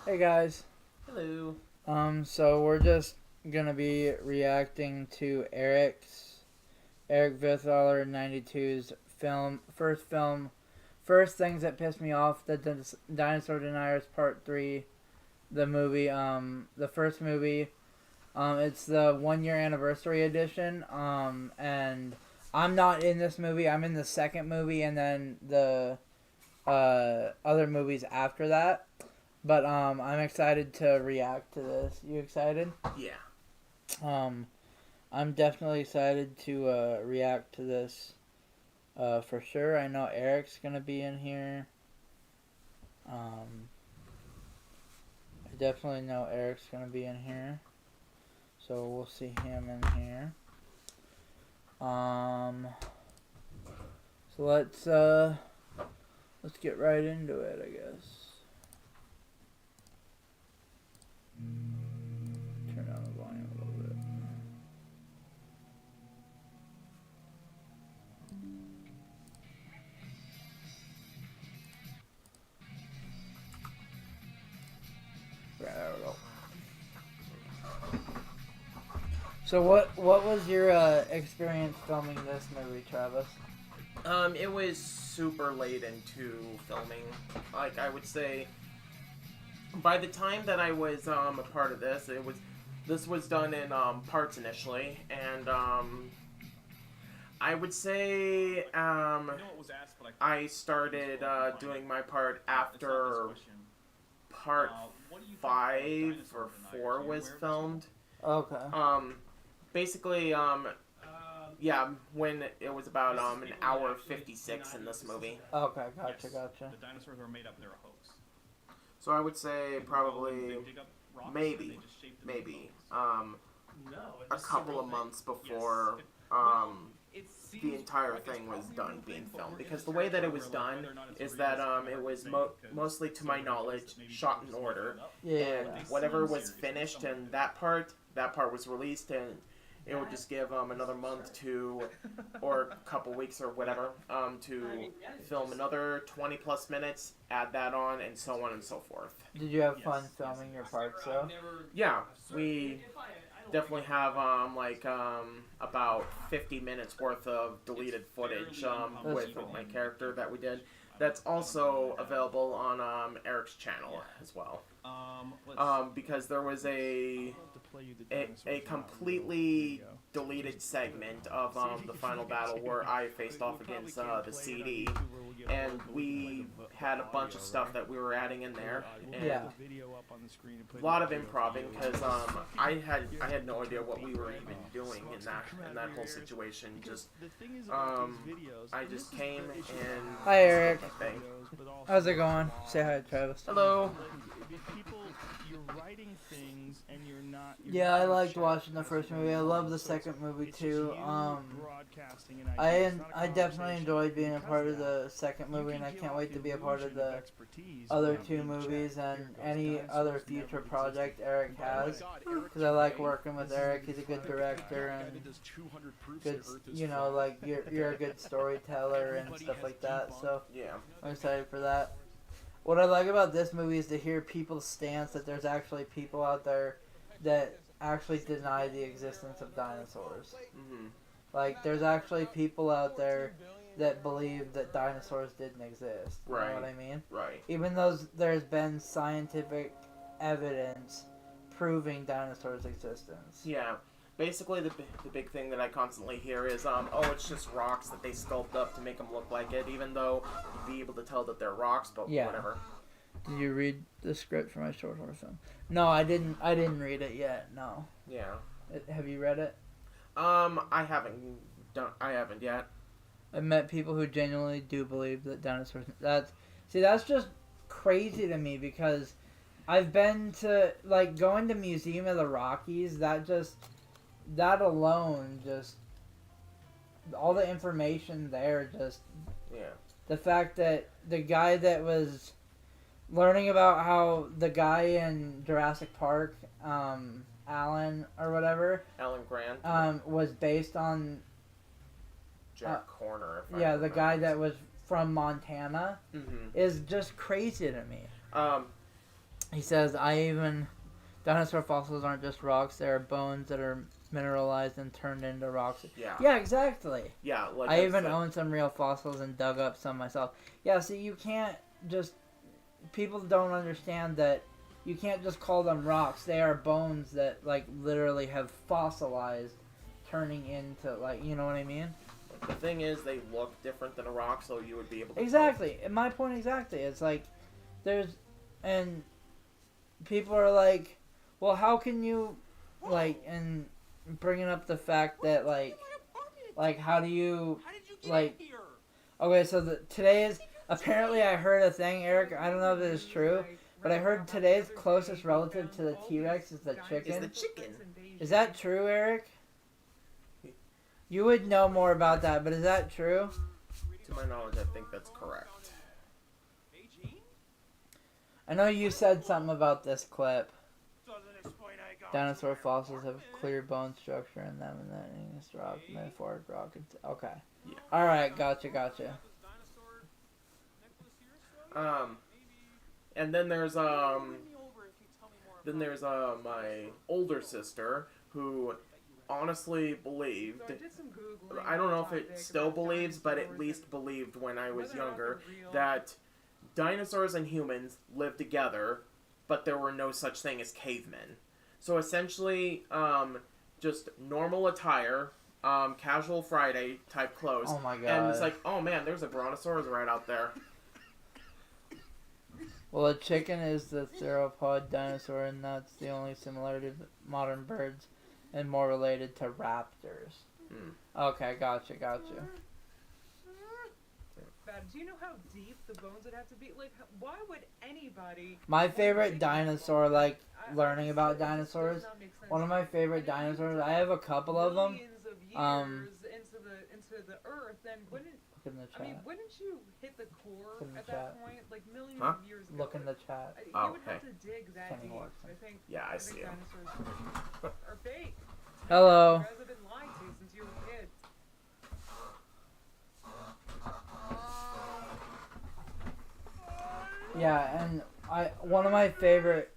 Hey guys. Hello. So we're just gonna be reacting to Eric Vithaler 92's first things that pissed me off, the Dinosaur Deniers Part 3, the movie, the first movie. It's the 1 year anniversary edition, and I'm not in this movie, I'm in the second movie, and then the, other movies after that. But I'm excited to react to this. You excited? Yeah. I'm definitely excited to react to this. For sure. I know Eric's gonna be in here. I definitely know Eric's gonna be in here. So we'll see him in here. So let's get right into it, I guess. Turn down the volume a little bit. Right, there we go. So what was your experience filming this movie, Travis? It was super late into filming. Like, I would say, by the time that I was a part of this, this was done in parts initially, and I would say I started doing my part after part 5 or 4 was filmed. Okay. Basically, yeah, when it was about an hour 56 in this movie. Okay, gotcha. The dinosaurs were made up, they're a hoax. So I would say probably maybe a couple of months before the entire thing was done being filmed, because the way that it was done is that it was mostly, to my knowledge, shot in order, Yeah. and whatever was finished in that part was released, and it would just give another month or a couple weeks or whatever, to film another 20 plus minutes, add that on, and so on and so forth. Did you have fun filming your parts though? Yeah, we definitely have about 50 minutes worth of deleted footage with my character that we did. That's also available on Eric's channel as well. Because there was a completely deleted segment of the final battle where I faced off against the CD, and we had a bunch of stuff that we were adding in there, and a lot of improvising, because I had no idea what we were even doing in that whole situation. Just I just came and Hi Eric. thing. How's it going? Say hi, Travis. Hello. Yeah, I liked watching the first movie. I love the second movie too. I definitely enjoyed being a part of the second movie, and I can't wait to be a part of the other 2 movies and any other future project Eric has. Because I like working with Eric. He's a good director and good, like you're a good storyteller and stuff like that. So Yeah. I'm excited for that. What I like about this movie is to hear people's stance that there's actually people out there that actually deny the existence of dinosaurs. Mm-hmm. Like, there's actually people out there that believe that dinosaurs didn't exist. You Right. know what I mean? Right. Even though there's been scientific evidence proving dinosaurs' existence. Yeah. Basically, the big thing that I constantly hear is, it's just rocks that they sculpt up to make them look like it, even though you'd be able to tell that they're rocks, but Yeah. whatever. Did you read the script for my short horror film? No, I didn't read it yet, no. Yeah. Have you read it? I haven't yet. I've met people who genuinely do believe that dinosaurs... That's just crazy to me, because I've been to... Like, going to Museum of the Rockies, that alone, just... All the information there, just... Yeah. The fact that the guy that was learning about how the guy in Jurassic Park, Alan or whatever, Alan Grant. was based on Jack Horner. the guy that was from Montana, Mm-hmm. is just crazy to me. He says, dinosaur fossils aren't just rocks, they are bones that are mineralized and turned into rocks. Yeah. Yeah, exactly. Yeah, like I even said. own some real fossils and dug up some myself. Yeah, see, you can't just... People don't understand that you can't just call them rocks. They are bones that, like, literally have fossilized, turning into, like, you know what I mean? The thing is, they look different than a rock, so you would be able to Exactly. And my point exactly. It's like, and people are like, well, how can you, like, and bringing up the fact that, like, how do you, like, okay, so apparently I heard a thing, Eric, I don't know if this is true, but I heard today's closest relative to the T-Rex is the chicken. Is the chicken. Is that true, Eric? You would know more about that, but is that true? To my knowledge, I think that's correct. I know you said something about this clip. Dinosaur fossils have clear bone structure in them, and then igneous rock, metaphoric rock. Okay. Yeah. All right, gotcha. And then there's my older sister who honestly believed. I don't know if it still believes, but at least believed when I was younger that dinosaurs and humans lived together, but there were no such thing as cavemen. So essentially, just normal attire, casual Friday type clothes. Oh my god. And it's like, oh man, there's a brontosaurus right out there. Well, a chicken is the theropod dinosaur, and that's the only similarity of modern birds, and more related to raptors. Okay, gotcha. Do you know how deep the bones would have to be? Like, why would anybody... My favorite dinosaur, like, learning about dinosaurs, one of my favorite dinosaurs, I have a couple of them. Millions of years into the earth, then wouldn't... Look in the chat. I mean, wouldn't you hit the core at that point? Like, millions Huh? of years ago. Look in the chat. You Oh, would have okay. to dig that Kenny deep. Watson. I think, Yeah, I see him. dinosaurs are fake. Hello. You guys have been lied to since you were kids. Yeah, and one of my favorite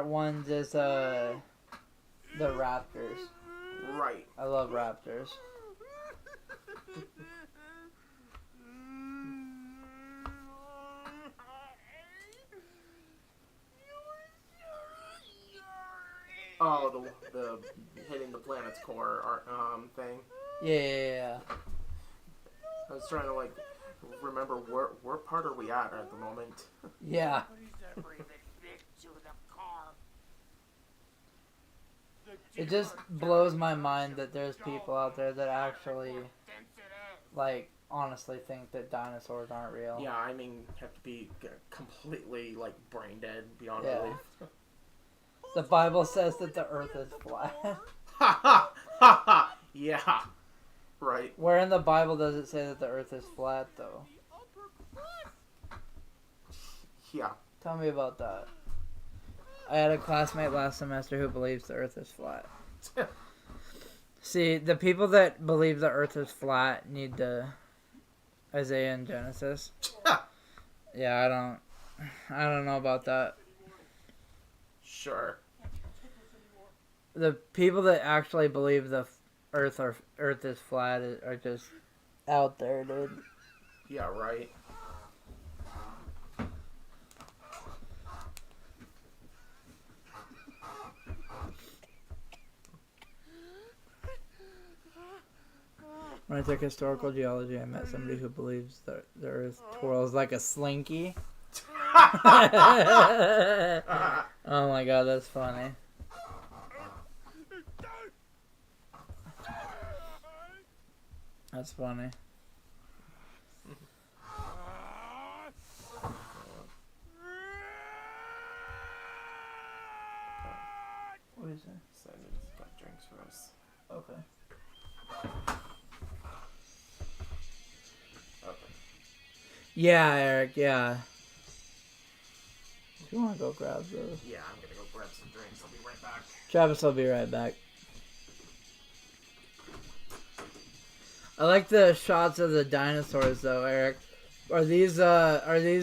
ones is the raptors. Right. I love raptors. Oh, the hitting the planet's core thing. Yeah. I was trying to like remember where part are we at the moment. Yeah. It just blows my mind that there's people out there that actually, like, honestly think that dinosaurs aren't real. Yeah, I mean, have to be completely like brain dead beyond Yeah. belief. The Bible says that the earth is flat. Ha ha ha ha! Yeah. Right. Where in the Bible does it say that the earth is flat, though? Yeah. Tell me about that. I had a classmate last semester who believes the earth is flat. See, the people that believe the earth is flat need to Isaiah and Genesis. Yeah, I don't know about that. Sure. The people that actually believe the earth is flat are just out there, dude. Yeah, right. When I took historical geology, I met somebody who believes the earth twirls like a slinky. Oh my god, that's funny. That's funny. What is it? Simon got drinks for us. Okay. Okay. Yeah, Eric, yeah. Do you want to go grab those? Yeah, I'm gonna go grab some drinks. I'll be right back. Travis will be right back. I like the shots of the dinosaurs, though, Eric. Are these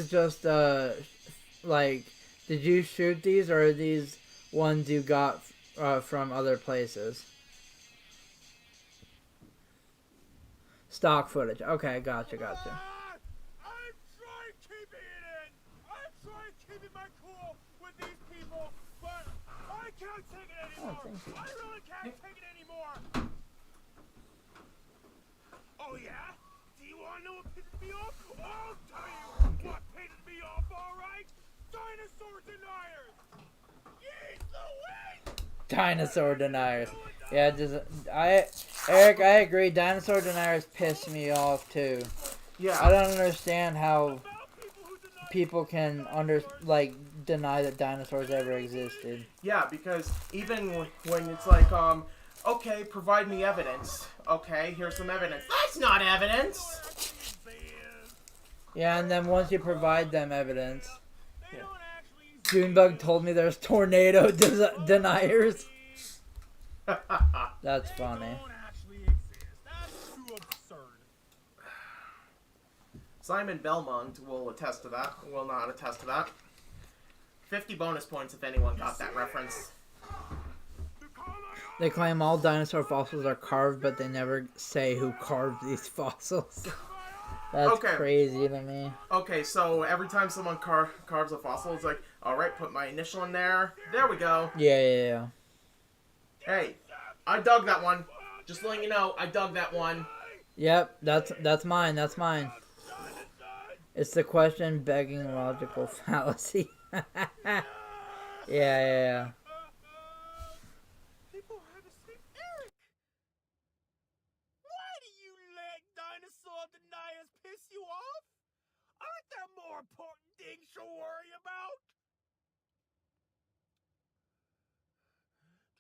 just like, did you shoot these, or are these ones you got from other places? Stock footage. Okay, gotcha. I'm trying keeping it in. I'm trying keeping my cool with these people, but I can't take it anymore. thank you. I really can't take it anymore. Oh yeah? Do you want to know what pisses me off? I'll tell you what pisses me off, alright? Dinosaur deniers! He's the win! Dinosaur deniers. Yeah, Eric, I agree. Dinosaur deniers piss me off too. Yeah. I don't understand how people can deny that dinosaurs ever existed. Yeah, because even when it's like, okay, provide me evidence. Okay, here's some evidence. That's not evidence! Yeah, and then once you provide them evidence, They don't actually Junebug told me there's tornado deniers. That's funny. don't actually exist. That's too absurd. Simon Belmont will attest to that. Will not attest to that. 50 bonus points if anyone got that reference. They claim all dinosaur fossils are carved, but they never say who carved these fossils. That's Okay. crazy to me. Okay, so every time someone carves a fossil, it's like, alright, put my initial in there. There we go. Yeah. Hey, I dug that one. Just letting you know, I dug that one. Yep, that's mine. It's the question begging logical fallacy. Yeah. People have a sleep. Eric! Why do you let dinosaur deniers piss you off? Aren't there more important things to worry about?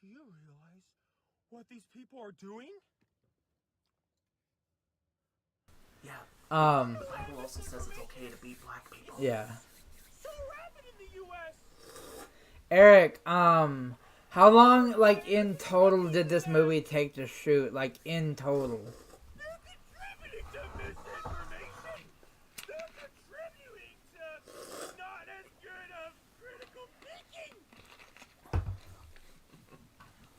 Do you realize what these people are doing? Yeah. Um. The Bible also says it's okay to beat black people. Yeah. So rapid in the U.S. Eric. How long, in total, did this movie take to shoot? In total. They're contributing to misinformation. They're contributing to not as good of critical thinking.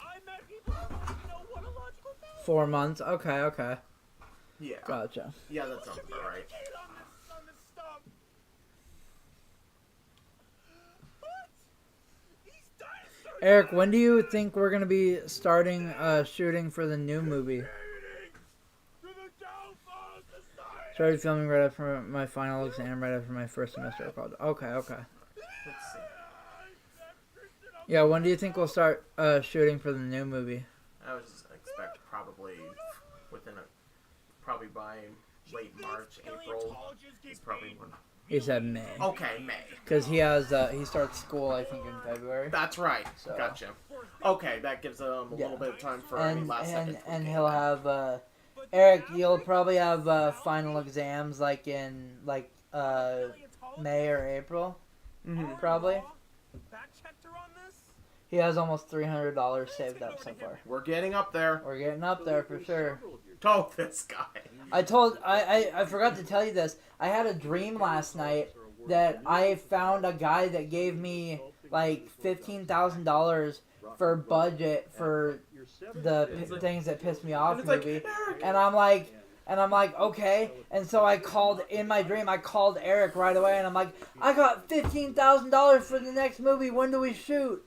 I met people who don't even know what a logical fallacy 4 months. Okay. Yeah. Gotcha. Yeah, that sounds about right. educated on this stuff. What? These dinosaurs Eric, when do you think we're gonna be starting shooting for the new movie? to the downfall of society. Started filming right after my final exam, right after my first semester of college. Okay. Let's see. Yeah, when do you think we'll start shooting for the new movie? I would expect probably probably by late March, April. Is probably when. He said May. Okay, May. Because he starts school, I think, in February. That's right. So- Gotcha. Okay, that gives a little bit of time for any And last second. and he'll have Eric. You'll probably have final exams in May or April, probably. Fact checked her on this? He has almost $300 saved up so far. We're getting up there. We're getting up there for sure. Oh, this guy. I forgot to tell you this. I had a dream last night that I found a guy that gave me $15,000 for budget for the things that pissed me off And it's movie. Eric. And I'm like, okay. And so I called Eric right away, and I'm like, I got $15,000 for the next movie. When do we shoot?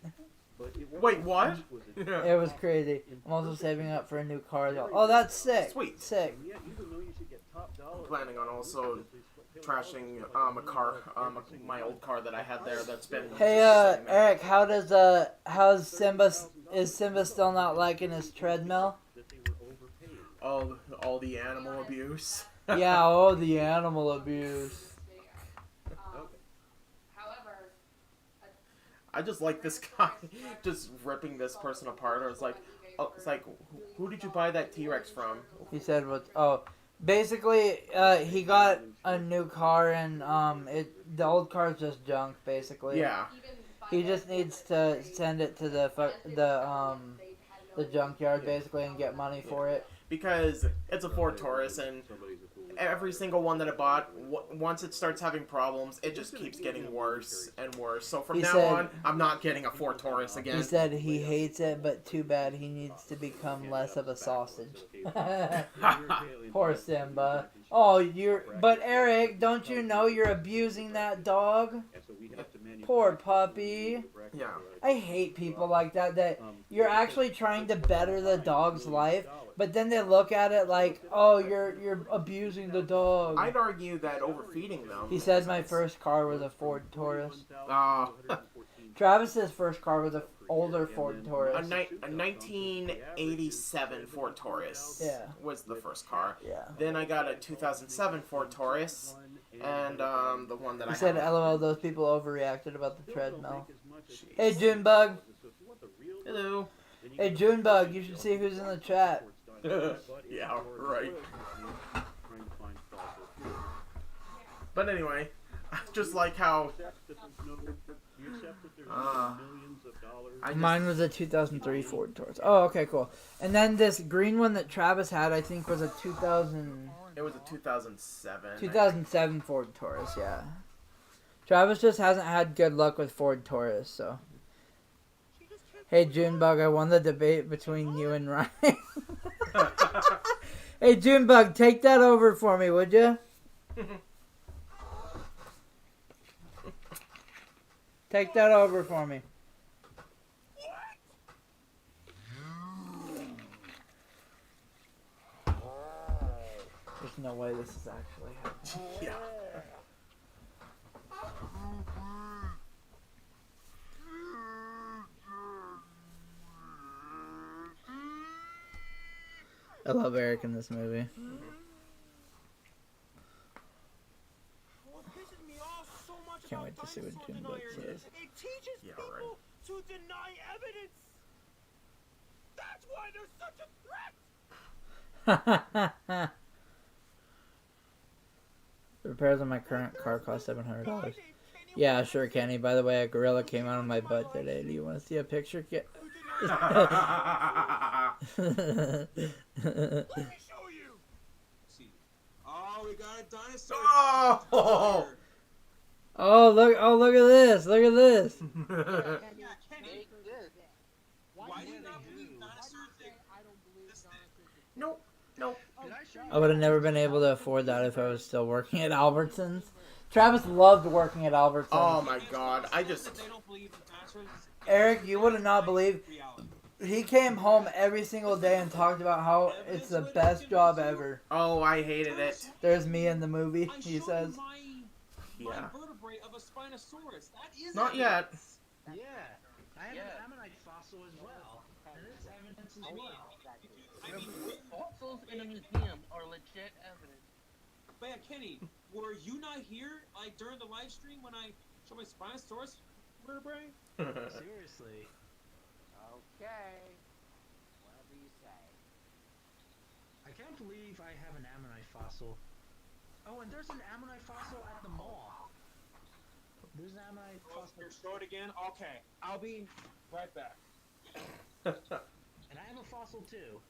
Wait, what? It was crazy. I'm also saving up for a new car. Oh, that's sick. Sweet. Sick. I'm planning on also trashing a car, my old car that I had there that's been. Hey, just sitting there. Eric, how's Simba? Is Simba still not liking his treadmill? All the animal abuse. Yeah, the animal abuse. I just like this guy just ripping this person apart. Or it's like, who did you buy that T-Rex from? He said basically, he got a new car, and the old car's just junk, basically. Yeah. He just needs to send it to the junkyard, basically, and get money for it. Because it's a Ford Taurus, and every single one that I bought, once it starts having problems, it just keeps getting worse and worse. So from now on, I'm not getting a Ford Taurus again. He said he hates it, but too bad he needs to become less of a sausage. Poor Simba. Oh, but Eric, don't you know you're abusing that dog? Poor puppy. Yeah. I hate people like that you're actually trying to better the dog's life, but then they look at it like, oh, you're abusing the dog. I'd argue that overfeeding them. He said my first car was a Ford Taurus. Uh, Travis's first car was an older Ford Taurus. a 1987 Ford Taurus was the first car. Yeah. Then I got a 2007 Ford Taurus, and the one that He I said, have. LOL, those people overreacted about the treadmill. Hey, Junebug. Hello. Hey, Junebug, you should see who's in the chat. Yeah, right. But anyway, I just like how... Mine was a 2003 Ford Taurus. Oh, okay, cool. And then this green one that Travis had, I think, was a 2000... It was a 2007. 2007 Ford Taurus, yeah. Travis just hasn't had good luck with Ford Taurus, so... Hey, Junebug, I won the debate between you and Ryan. Hey, Junebug, take that over for me, would you? Take that over for me. There's no way this is actually happening. Yeah. I love Eric in this movie. What pisses me off so much Can't about wait to see what dinosaur Junebug deniers says. is it teaches Yeah, people right. to deny evidence. That's why they're such a threat. The repairs on my current car cost $700. Yeah, sure, Kenny. By the way, a gorilla came out of my butt today. Do you want to see a picture? Let me show you. Oh, we got a dinosaur. Oh! Oh, look at this. Look at this. Kenny, why do you not believe dinosaurs exist? Nope. Nope. I would have never been able to afford that if I was still working at Albertsons. Travis loved working at Albertsons. Oh my god. I just... They don't believe in dinosaurs. Eric, you would have not believed. Reality. He came home every single day and talked about how it's the best job ever. Oh, I hated it. There's me in the movie, I he showed says. you my Yeah. vertebrae of a Spinosaurus. That is Not yet. Yeah, I have an ammonite fossil as well, and it's evidence as well. I mean, Fossils in a museum are legit evidence. but yeah, Kenny, were you not here like during the live stream when I showed my Spinosaurus vertebrae? Seriously. Okay. Whatever you say. I can't believe I have an ammonite fossil. Oh, and there's an ammonite fossil at the mall. There's an ammonite fossil. You're short again? Okay, I'll be right back. And I have a fossil too.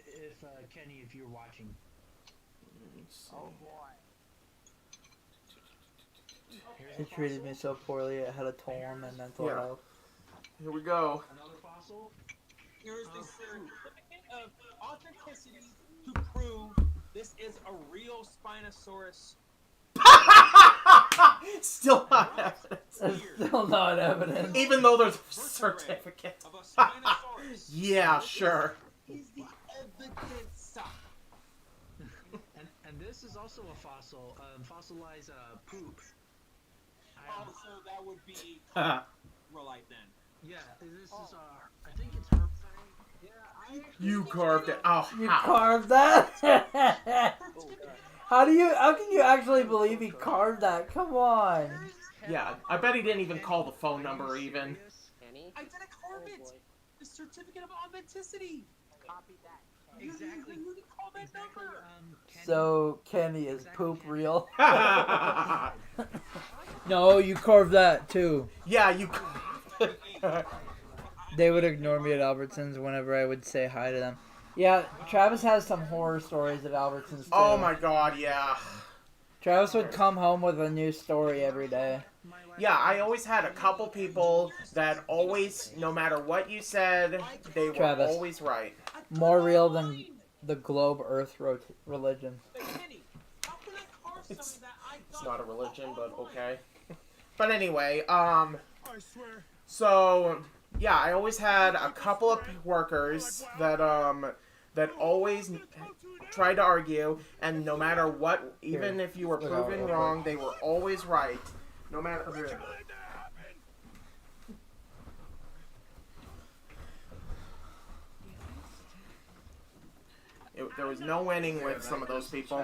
If, Kenny, if you're watching. Oh boy. He treated me so poorly, it had a toll on my mental Yeah. health. Here we go. Another fossil? Here's the certificate of authenticity to prove this is a real Spinosaurus. Still not evidence. It's still not evidence. Even though there's a certificate. Of a Spinosaurus. Yeah, sure. Is the evidence. And this is also a fossil, fossilized poop. Oh, so that would be real life then. Yeah, this is, I think it's herb thing. Yeah, You carved it. Oh, You how? carved that? How can you actually believe he carved that? Come on. Yeah, I bet he didn't even call the phone number even. Kenny? I didn't carve Oh it. boy. The certificate of authenticity. Copy that. Exactly. You didn't call that Exactly, number. Kenny. So, Kenny, is poop real? Yeah, No, you carved that too. you. They would ignore me at Albertsons whenever I would say hi to them. Yeah, Travis has some horror stories at Albertsons too. Oh my god, yeah. Travis would come home with a new story every day. Yeah, I always had a couple people that always, no matter what you said, they were Travis. always right. More real than the globe Earth religion. Hey, Kenny, how can I carve It's something that I It's got not a religion, but online? okay. But anyway, I swear. so yeah, I always had a couple of workers that always tried to argue, and no matter what, even if you were proven wrong, they were always right. No matter. Let that happen. There was no winning with some of those people.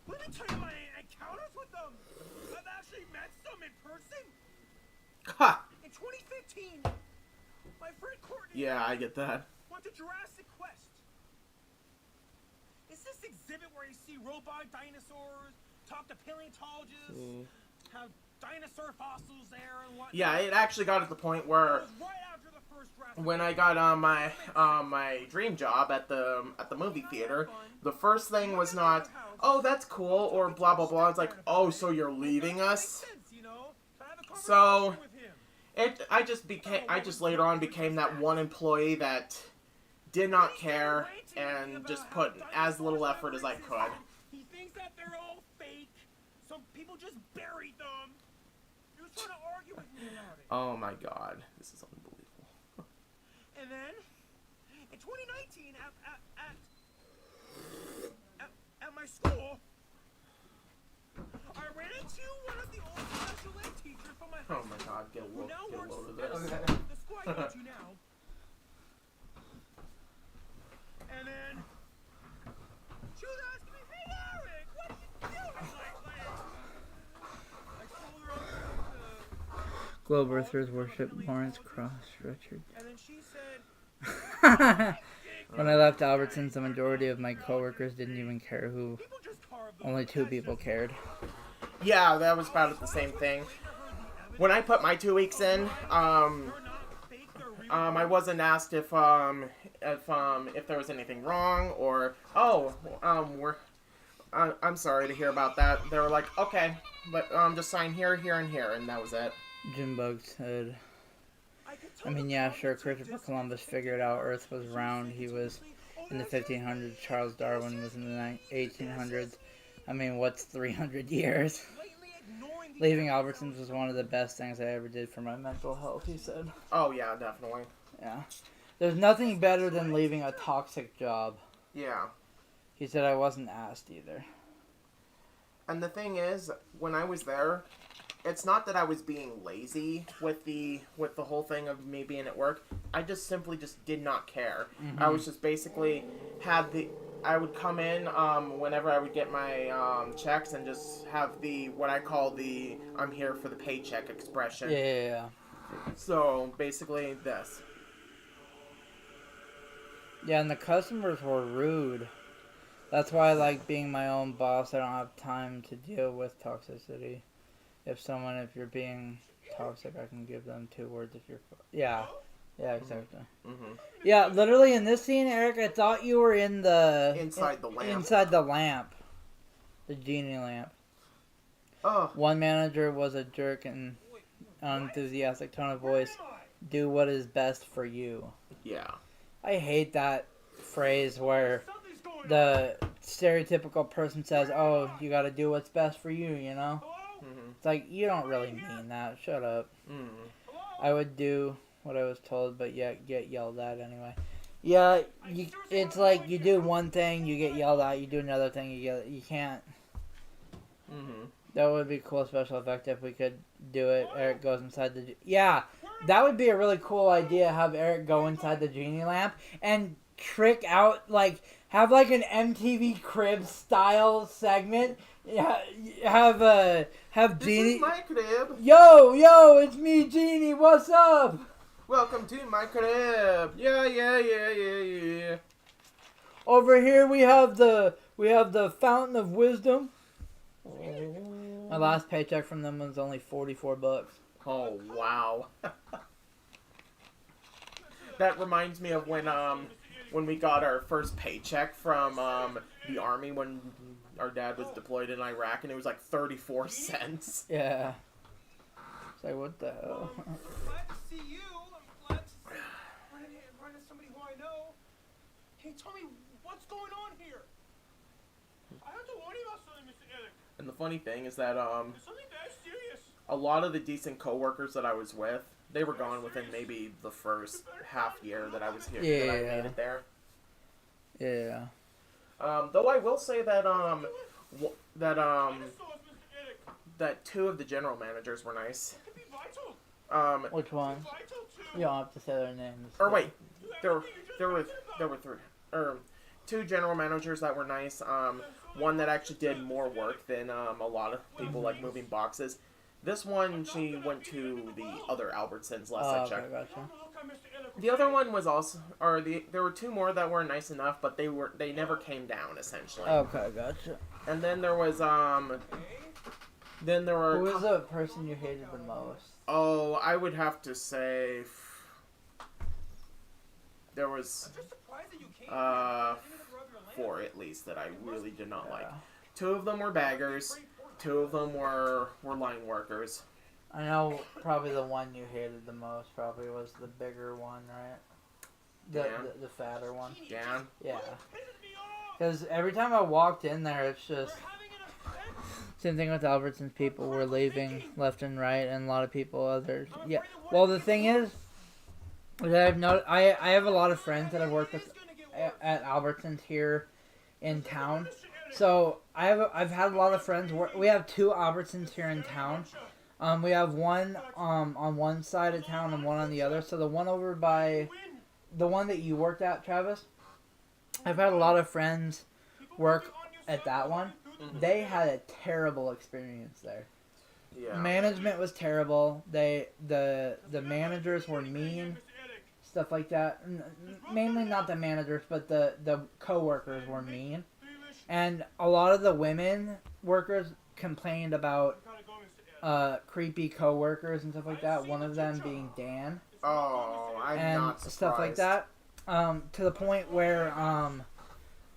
Let me tell you my encounters with them. I've actually met some in person. Ha! In 2015, my friend Courtney Yeah, I get that. went to Jurassic Quest. It's this exhibit where you see robot dinosaurs, talk to paleontologists, have dinosaur fossils there and whatnot. Yeah, it actually got to the point where It was right after the first Jurassic when I got my dream job at the movie theater, the first thing was not, oh, that's cool, or blah blah blah. It's like, oh, so you're leaving us? So I just later on became that one employee that did not care and just put as little effort as I could. He thinks that they're all fake. Some people just buried them. He was trying to argue with me about it. Oh my god, this is unbelievable. And then, in 2019, at my school, I ran into one of the old special ed teachers from my high Oh school. my god, get a Who now load works of at this. the school I go to now. And then, she was asking me, hey Eric, what are you doing lately? I told her I was going to... Globe Earthers worship Lawrence Cross, Richard. And then she said... When I left Albertsons, the majority of my coworkers didn't even care who. People just carved them. Only 2 people cared. Yeah, that was about the same thing. When I put my 2 weeks in, I wasn't asked if there was anything wrong or I'm sorry to hear about that. They were like, okay, but just sign here, here, and here, and that was it. Jim Bug said, I mean, yeah, sure, Christopher Columbus figured out Earth was round. He was in the 1500s. Charles Darwin was in the 1800s. I mean, what's 300 years? Leaving Albertsons was one of the best things I ever did for my mental health, he said. Oh, yeah, definitely. Yeah. There's nothing better than leaving a toxic job. Yeah. He said I wasn't asked either. And the thing is, when I was there, it's not that I was being lazy with the whole thing of me being at work. I just simply did not care. Mm-hmm. I was just basically I would come in whenever I would get my checks and just have what I call the I'm here for the paycheck expression. Yeah. So basically this. Yeah, and the customers were rude. That's why I like being my own boss. I don't have time to deal with toxicity. If you're being toxic, I can give them 2 words if you're... Yeah, exactly. Mm-hmm. Yeah, literally in this scene, Eric, I thought you were in the... Inside the lamp. Inside the lamp. The genie lamp. Oh. One manager was a jerk and unenthusiastic tone of voice. Do what is best for you. Yeah. I hate that phrase where the stereotypical person says, oh, you gotta do what's best for you, you know? Mm-hmm. It's like, you don't really mean that. Shut up. Mm-hmm. I would do what I was told, but yet get yelled at anyway. Yeah, it's like you do one thing, you get yelled at. You do another thing, you can't. Mm-hmm. That would be a cool special effect if we could do it. Eric goes inside the... Yeah, that would be a really cool idea. Have Eric go inside the genie lamp and trick out, have an MTV Cribs style segment. Yeah, have Genie... This is my crib. Yo, it's me, Genie. What's up? Welcome to my crib. Yeah. Over here we have the Fountain of Wisdom. My last paycheck from them was only $44. Oh, wow. That reminds me of when we got our first paycheck from the army when our dad was deployed in Iraq, and it was like 34 cents. Yeah. It's like, what the hell? I'm glad to see you. I'm glad to run into somebody who I know. Can you tell me what's going on here? I have to warn you about something, Mr. Eric. And the funny thing is that Something very serious. a lot of the decent coworkers that I was with, they were gone within maybe the first half year that I was here. Yeah. That I made it there. Yeah. Though I will say that Dinosaurs, Mr. Eric. that two of the general managers were nice. It could be vital. Which one? Vital to. You don't have to say their names. Or wait, to there everything you just were mentioned about. three, two general managers that were nice. One that actually did more work than a lot of people like moving boxes. This one, she went to the other Albertsons last I Okay, checked. gotcha. Look at Mr. Eric. The other one was also, there were two more that were nice enough, but they never came down essentially. Okay, gotcha. And then there was then there were. Who was the person you hated the most? Oh, I would have to say there was I'm just surprised that you came Uh, here. I didn't rub your lamp. four at least that I really did not like. Yeah. Two of them were baggers. Two of them were line workers. I know probably the one you hated the most probably was the bigger one, right? Dan? The fatter one. Dan? Yeah. Pissing me off. Because every time I walked in there, it's just... We're having an event. Same thing with Albertsons. People were leaving left and right, and a lot of people others. Yeah. Well, the thing is that I have a lot of friends that I've worked with at Albertsons here in town. So I've had a lot of friends. We have two Albertsons here in town. We have one on one side of town and one on the other. So the one over by the one that you worked at, Travis. I've had a lot of friends work at that one. They had a terrible experience there. Yeah. Management was terrible. The managers were mean, stuff like that. Mainly not the managers, but the coworkers were mean. And a lot of the women workers complained about creepy coworkers and stuff like that. One of them being Dan. Oh, I'm And not surprised. stuff like that. To the point where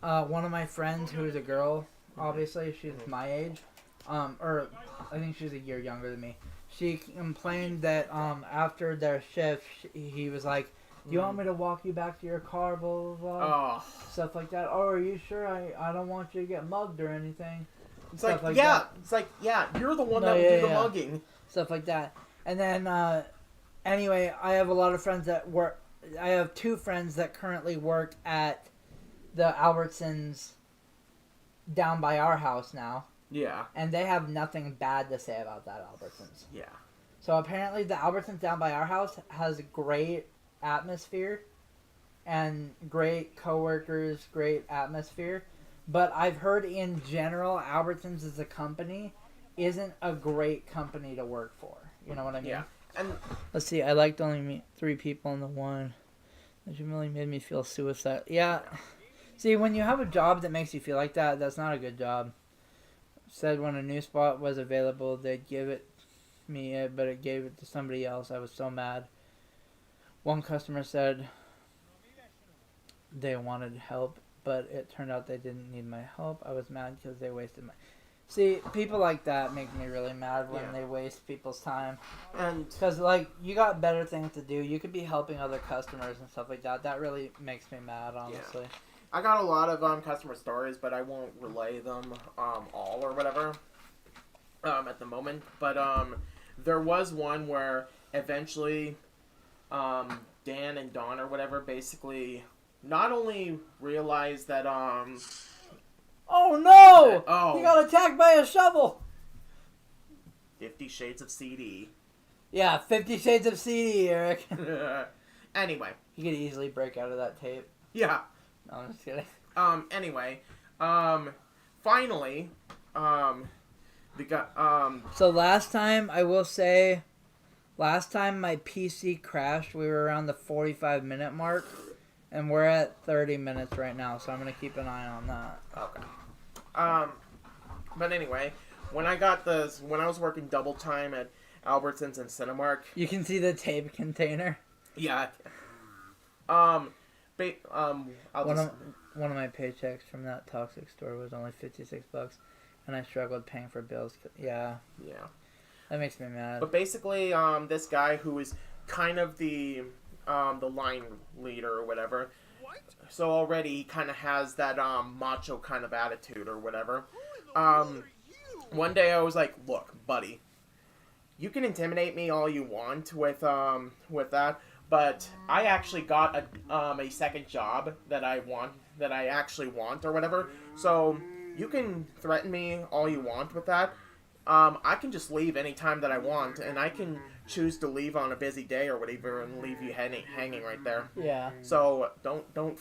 one of my friends, who is a girl, obviously she's my age, or I think she's a year younger than me. She complained that after their shift, he was like, "Do you want me to walk you back to your car?" Blah blah blah. Oh, Stuff like that. Oh, are you sure? I don't want you to get mugged or anything. it's Stuff like, like yeah, that. it's like, yeah, you're the one No, that would yeah, do the yeah. mugging. Stuff like that. And then anyway, I have a lot of friends that work. I have two friends that currently work at the Albertsons down by our house now, Yeah, and they have nothing bad to say about that Albertsons. yeah. So apparently the Albertsons down by our house has great atmosphere and great coworkers, great atmosphere. But I've heard in general Albertsons as a company isn't a great company to work for. You know what I mean? Yeah. And Let's see, I liked only 3 people in the one. That really made me feel suicide. Yeah. See, when you have a job that makes you feel like that, that's not a good job. Said when a new spot was available, they'd give it me, but it gave it to somebody else. I was so mad. One customer said they wanted help, but it turned out they didn't need my help. I was mad because they wasted my... See, people like that make me really mad when Yeah. they waste people's time. and Because, like, you got better things to do. You could be helping other customers and stuff like that. That really makes me mad, honestly. I got a lot of customer stories, but I won't relay them all or whatever at the moment. But there was one where eventually Dan and Dawn or whatever basically not only realized that Oh, no! Oh. He got attacked by a shovel! 50 Shades of CD. Yeah, 50 Shades of CD, Eric. Anyway, He could easily break out of that tape. yeah. No, I'm just kidding. Anyway, finally, the guy, So last time, I will say, last time my PC crashed, we were around the 45-minute mark, and we're at 30 minutes right now, so I'm going to keep an eye on that. okay. But anyway, when I was working double time at Albertsons and Cinemark, You can see the tape container. yeah, I'll One just... of one of my paychecks from that toxic store was only $56, and I struggled paying for bills. Yeah, Yeah. that makes me mad. But basically, this guy who is kind of the line leader or whatever. What? So already he kind of has that macho kind of attitude or whatever. Who in the world are you? One day I was like, look, buddy, you can intimidate me all you want with that, but I actually got a second job that I actually want or whatever. So you can threaten me all you want with that. I can just leave any time that I want, and I can choose to leave on a busy day or whatever and leave you hanging right there. Yeah. So don't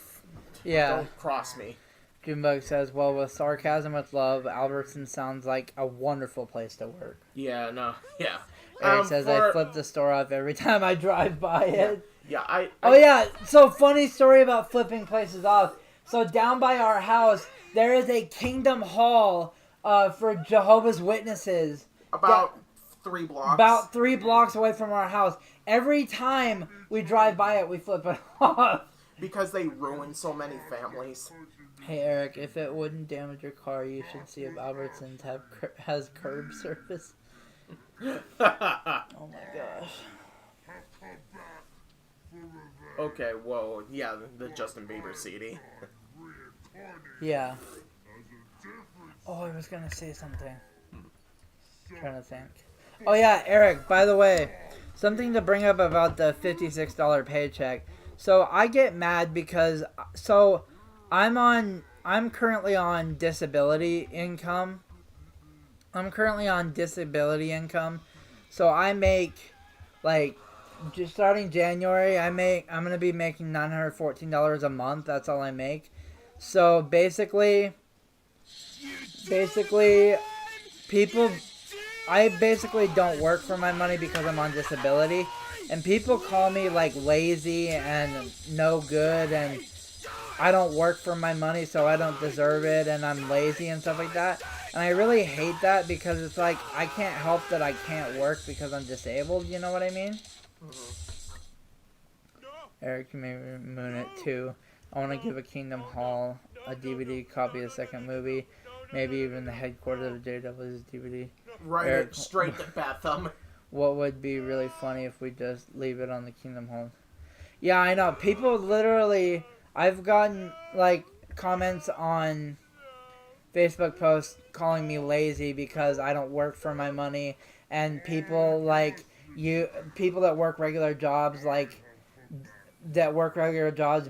Yeah. don't cross me. Junebug says, well, with sarcasm with love, Albertson sounds like a wonderful place to work. Yeah, no, yeah. Eric says, I flip the store up every time I drive by it. Yeah, Oh, yeah. So, funny story about flipping places off. So, down by our house, there is a Kingdom Hall for Jehovah's Witnesses. about 3 blocks. About 3 blocks away from our house. Every time we drive by it, we flip it off. Because they ruin so many families. Hey, Eric, if it wouldn't damage your car, you should see if Albertsons has curb service. Oh my gosh. Okay, whoa, yeah, the Justin Bieber CD. Yeah. Oh, I was gonna say something. Trying to think. Oh yeah, Eric, by the way, something to bring up about the $56 paycheck. So I get mad because I'm currently on disability income. So I make, like, just starting January, I'm gonna be making $914 a month. That's all I make. So basically I basically don't work for my money because I'm on disability, and people call me like lazy and no good, and I don't work for my money, so I don't deserve it, and I'm lazy and stuff like that. And I really hate that because it's like I can't help that I can't work because I'm disabled. You know what I mean? Eric, you may moon it too. I want to give a Kingdom Hall a DVD copy of the second movie. Maybe even the headquarters of JW's DVD. Right, Eric, straight to Bad Thumb. What would be really funny if we just leave it on the Kingdom Hall? Yeah, I know. People literally... I've gotten, like, comments on Facebook posts calling me lazy because I don't work for my money. And people, like, people that work regular jobs, like,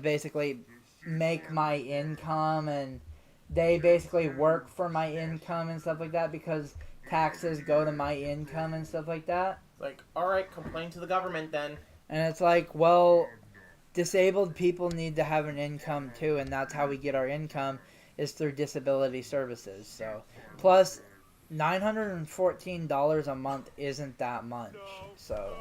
basically make my income, and they basically work for my income and stuff like that because taxes go to my income and stuff like that. Like, alright, complain to the government then. And it's like, well, disabled people need to have an income too, and that's how we get our income is through disability services. So, plus $914 a month isn't that much. So,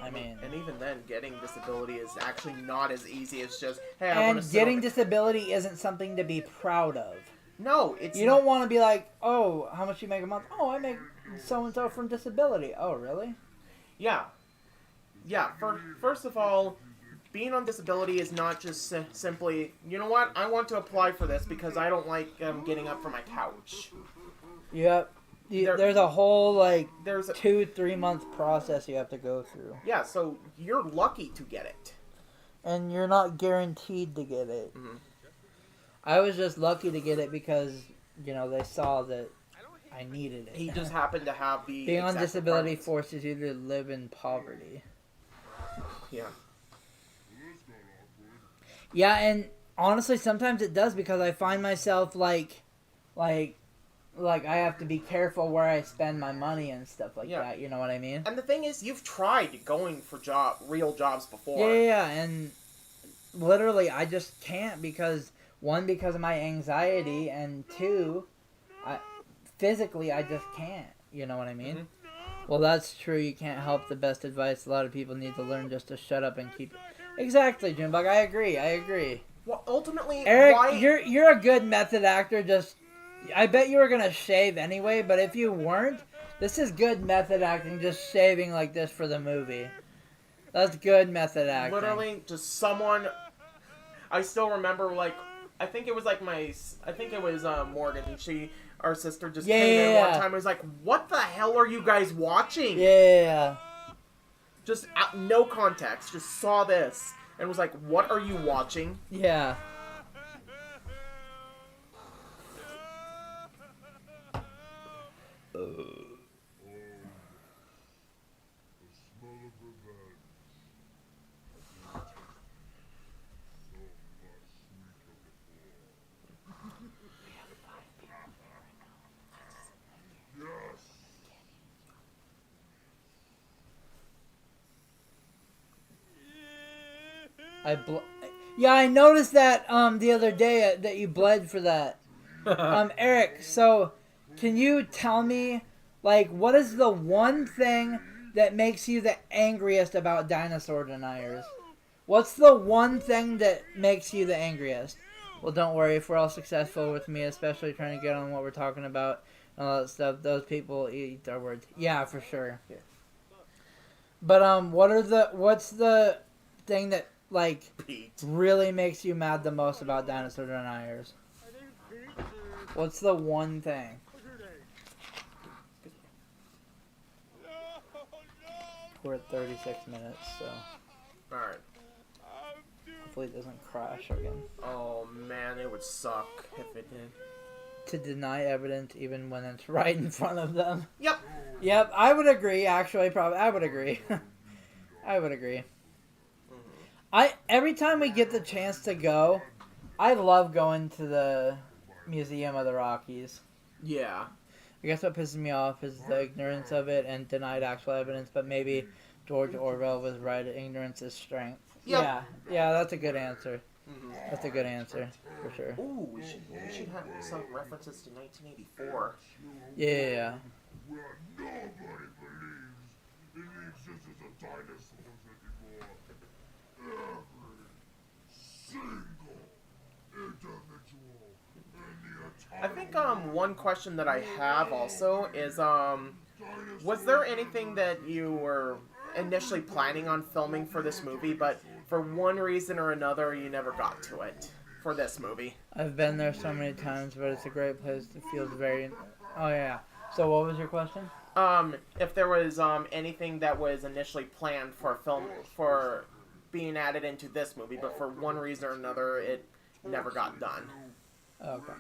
I mean, And even then, getting disability is actually not as easy as just, hey, I and want to getting disability isn't something to be proud of. No, it's You don't want to be like, oh, how much you make a month? Oh, I make so-and-so from disability. Oh, really? Yeah. Yeah, first of all, being on disability is not just simply, you know what, I want to apply for this because I don't like getting up from my couch. Yep. There's a whole, like, There's a, 2-3 month process you have to go through. yeah, so you're lucky to get it. And you're not guaranteed to get it. Mhm. I was just lucky to get it because, you know, they saw that I needed it. He just happened to have the Being on exact disability requirements. forces you to live in poverty. Yeah. Yeah, and honestly, sometimes it does because I find myself like I have to be careful where I spend my money and stuff like that. You know what I mean? And the thing is, you've tried going for real jobs before. Yeah, and literally, I just can't because of my anxiety, and two, physically, I just can't. You know what I mean? Mm-hmm. Well, that's true. You can't help the best advice. A lot of people need to learn just to shut up and keep. Exactly, Junebug. I agree. Well, ultimately, Eric, why... you're a good method actor. Just, I bet you were gonna shave anyway. But if you weren't, this is good method acting. Just shaving like this for the movie. That's good method acting. Literally, just someone. I still remember, like, I think it was Morgan. Our sister, just came in one time and was like, "What the hell are you guys watching?" Yeah. Just no context, just saw this and was like, "What are you watching?" Yeah. I noticed that the other day that you bled for that. Eric, so can you tell me, like, what is the one thing that makes you the angriest about Dinosaur Deniers? What's the one thing that makes you the angriest? Well, don't worry, if we're all successful with me, especially trying to get on what we're talking about and all that stuff, those people eat their words. Yeah, for sure. Yeah. But what's the thing that, like, Pete. really makes you mad the most about Dinosaur Deniers? What's the one thing? We're at 36 minutes, so Alright. hopefully it doesn't crash again. Oh man, it would suck if it did. To deny evidence even when it's right in front of them. Yep. Yep, I would agree, actually, I would agree. I would agree. Every time we get the chance to go, I love going to the Museum of the Rockies. Yeah. I guess what pisses me off is the ignorance of it and denied actual evidence, but maybe George Orwell was right, ignorance is strength. Yep. Yeah, that's a good answer. That's a good answer, for sure. Ooh, we should have some references to 1984. Yeah. Where nobody believes in the existence of dinosaurs anymore. Every single individual in the I think one question that I have also is was there anything that you were initially planning on filming for this movie, but for one reason or another you never got to it for this movie? I've been there so many times, but it's a great place. It feels very... Oh, yeah. So what was your question? If there was anything that was initially planned for for being added into this movie, but for one reason or another it never got done. Okay.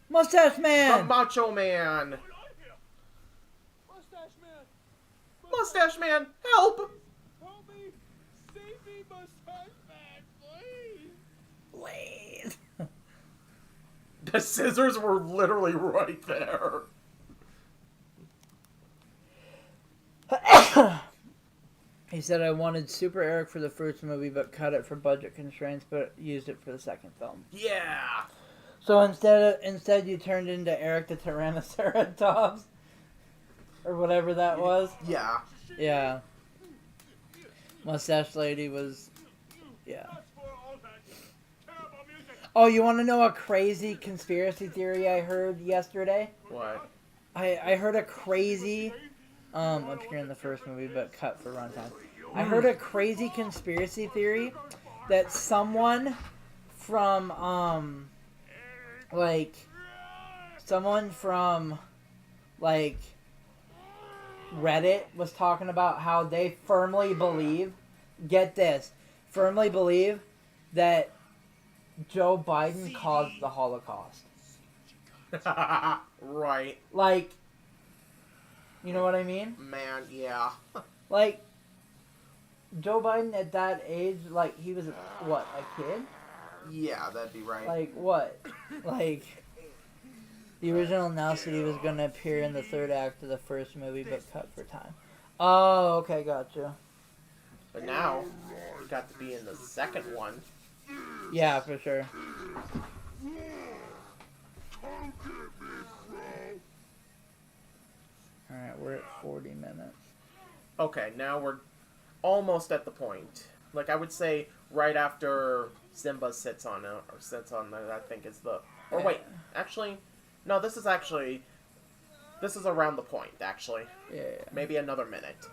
Mustache The Man! Macho Man! Mustache Man! Mustache Man, help! Help me! Save me, Mustache Man, please! Please. The scissors were literally right there. He said I wanted Super Eric for the first movie, but cut it for budget constraints, but used it for the second film. Yeah. So instead you turned into Eric the Tyrannoceratops? Or whatever that was? Yeah. Yeah. Mustache Lady was... Yeah. Oh, you want to know a crazy conspiracy theory I heard yesterday? What? I heard a crazy... appear in the first movie, but cut for runtime. I heard a crazy conspiracy theory that someone from, Reddit was talking about how they firmly believe, get this, firmly believe that Joe Biden caused the Holocaust. Right. Like, you know what I mean? Man, yeah. Like, Joe Biden at that age, like, he was, what, a kid? Yeah, that'd be right. Like, what? Like, the original announced that he was going to appear in the third act of the first movie, but cut for time. Oh, okay, gotcha. But now, he got to be in the second one. Yeah, for sure. Alright, we're at 40 minutes. Okay, now we're almost at the point. Like, I would say right after Simba sits on it, or sits on that, I think is the... Or wait, actually, No, this is around the point, actually. Yeah. Maybe another minute.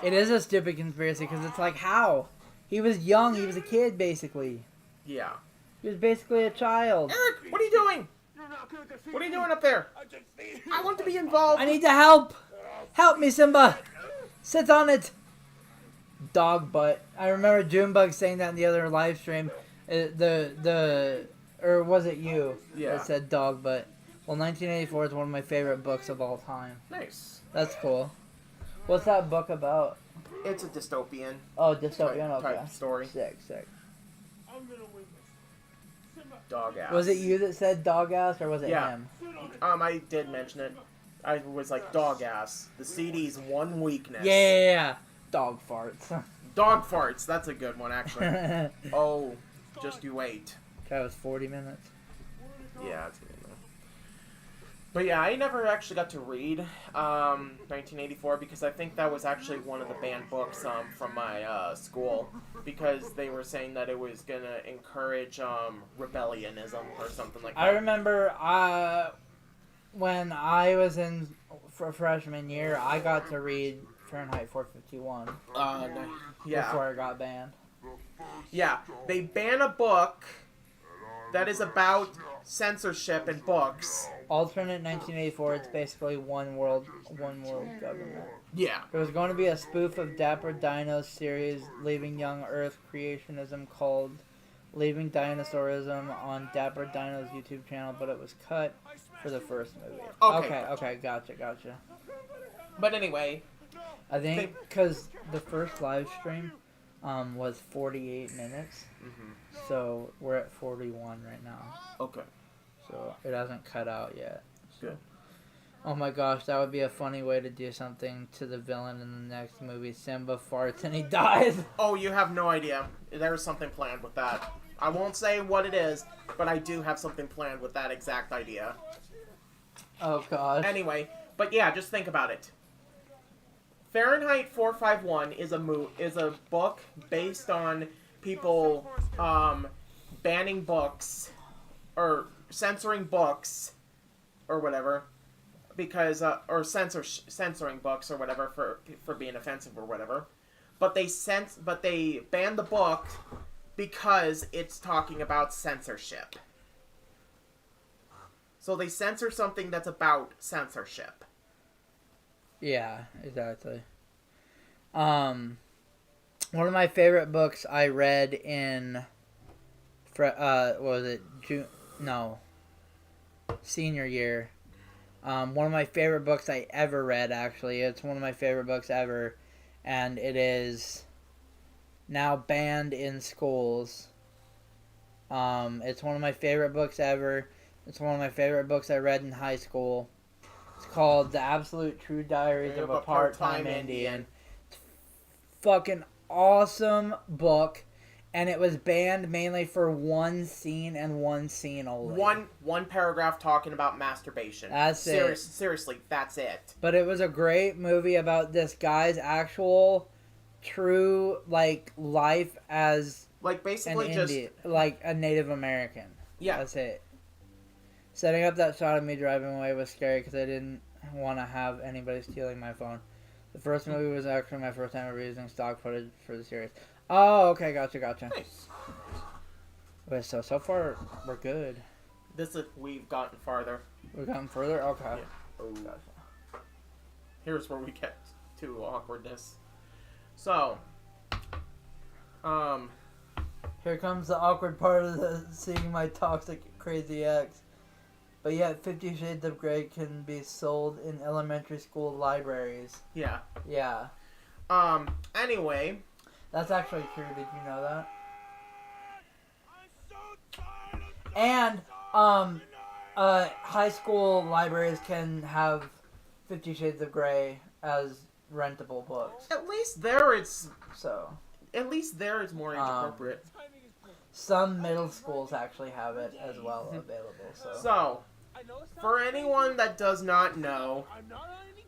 It is a stupid conspiracy because it's like, how? He was young. He was a kid, basically. Yeah. He was basically a child. Eric, what are you doing? What are you doing up there? I want to be involved. I need to help. Help me, Simba. Sit on it. Dog butt. I remember Junebug saying that in the other live stream. Or was it you? Yeah. That said dog butt. Well, 1984 is one of my favorite books of all time. Nice. That's cool. What's that book about? It's a dystopian Oh, dystopian. Okay. type story. Sick. Dog ass. Was it you that said dog ass, or was it Yeah. him? I did mention it. I was like, dog ass. The CD's one weakness. Yeah. Dog farts. Dog farts. That's a good one, actually. Oh, just you wait. That was 40 minutes. Yeah, it's good enough. But yeah, I never actually got to read 1984 because I think that was actually one of the banned books from my school because they were saying that it was going to encourage rebellionism or something like that. I remember when I was in for freshman year, I got to read Fahrenheit 451 Yeah. before it got banned. Yeah, they ban a book that is about censorship in books. Alternate 1984, it's basically one world government. Yeah. There was going to be a spoof of Dapper Dino's series, Leaving Young Earth Creationism, called Leaving Dinosaurism on Dapper Dino's YouTube channel, but it was cut for the first movie. Okay, gotcha. But anyway, I think because the first live stream was 48 minutes, so we're at 41 right now. Okay. So it hasn't cut out yet. So. Good. Oh my gosh, that would be a funny way to do something to the villain in the next movie. Simba farts and he dies. Oh, you have no idea. There's something planned with that. I won't say what it is, but I do have something planned with that exact idea. Oh gosh. Anyway, but yeah, just think about it. Fahrenheit 451 is a book based on people banning books or censoring books or whatever because or censoring books or whatever for being offensive or whatever. But they banned the book because it's talking about censorship. So they censor something that's about censorship. Yeah, exactly. One of my favorite books I read in senior year. One of my favorite books I ever read, actually. It's one of my favorite books ever, and it is now banned in schools. It's one of my favorite books ever. It's one of my favorite books I read in high school. It's called The Absolute True Diaries of a Part-Time Indian. It's a fucking awesome book, and it was banned mainly for one scene and one scene only. One paragraph talking about masturbation. That's it. Seriously, that's it. But it was a great movie about this guy's actual true life as basically an Indian, like a Native American. Yeah. That's it. Setting up that shot of me driving away was scary because I didn't want to have anybody stealing my phone. The first movie was actually my first time ever using stock footage for the series. Oh, okay, gotcha. Nice. Wait, so far we're good. We've gotten farther. We've gotten further? Okay. Yeah. Oh. Gotcha. Here's where we get to awkwardness. So, Here comes the awkward part of seeing my toxic crazy ex. But yet 50 Shades of Grey can be sold in elementary school libraries. yeah. Yeah. Anyway. That's actually true. Did you know that? I'm so tired of And high school libraries can have 50 Shades of Grey as rentable books. At least there it's So more age appropriate. some middle schools actually have it as well available. So, for anyone that does not know,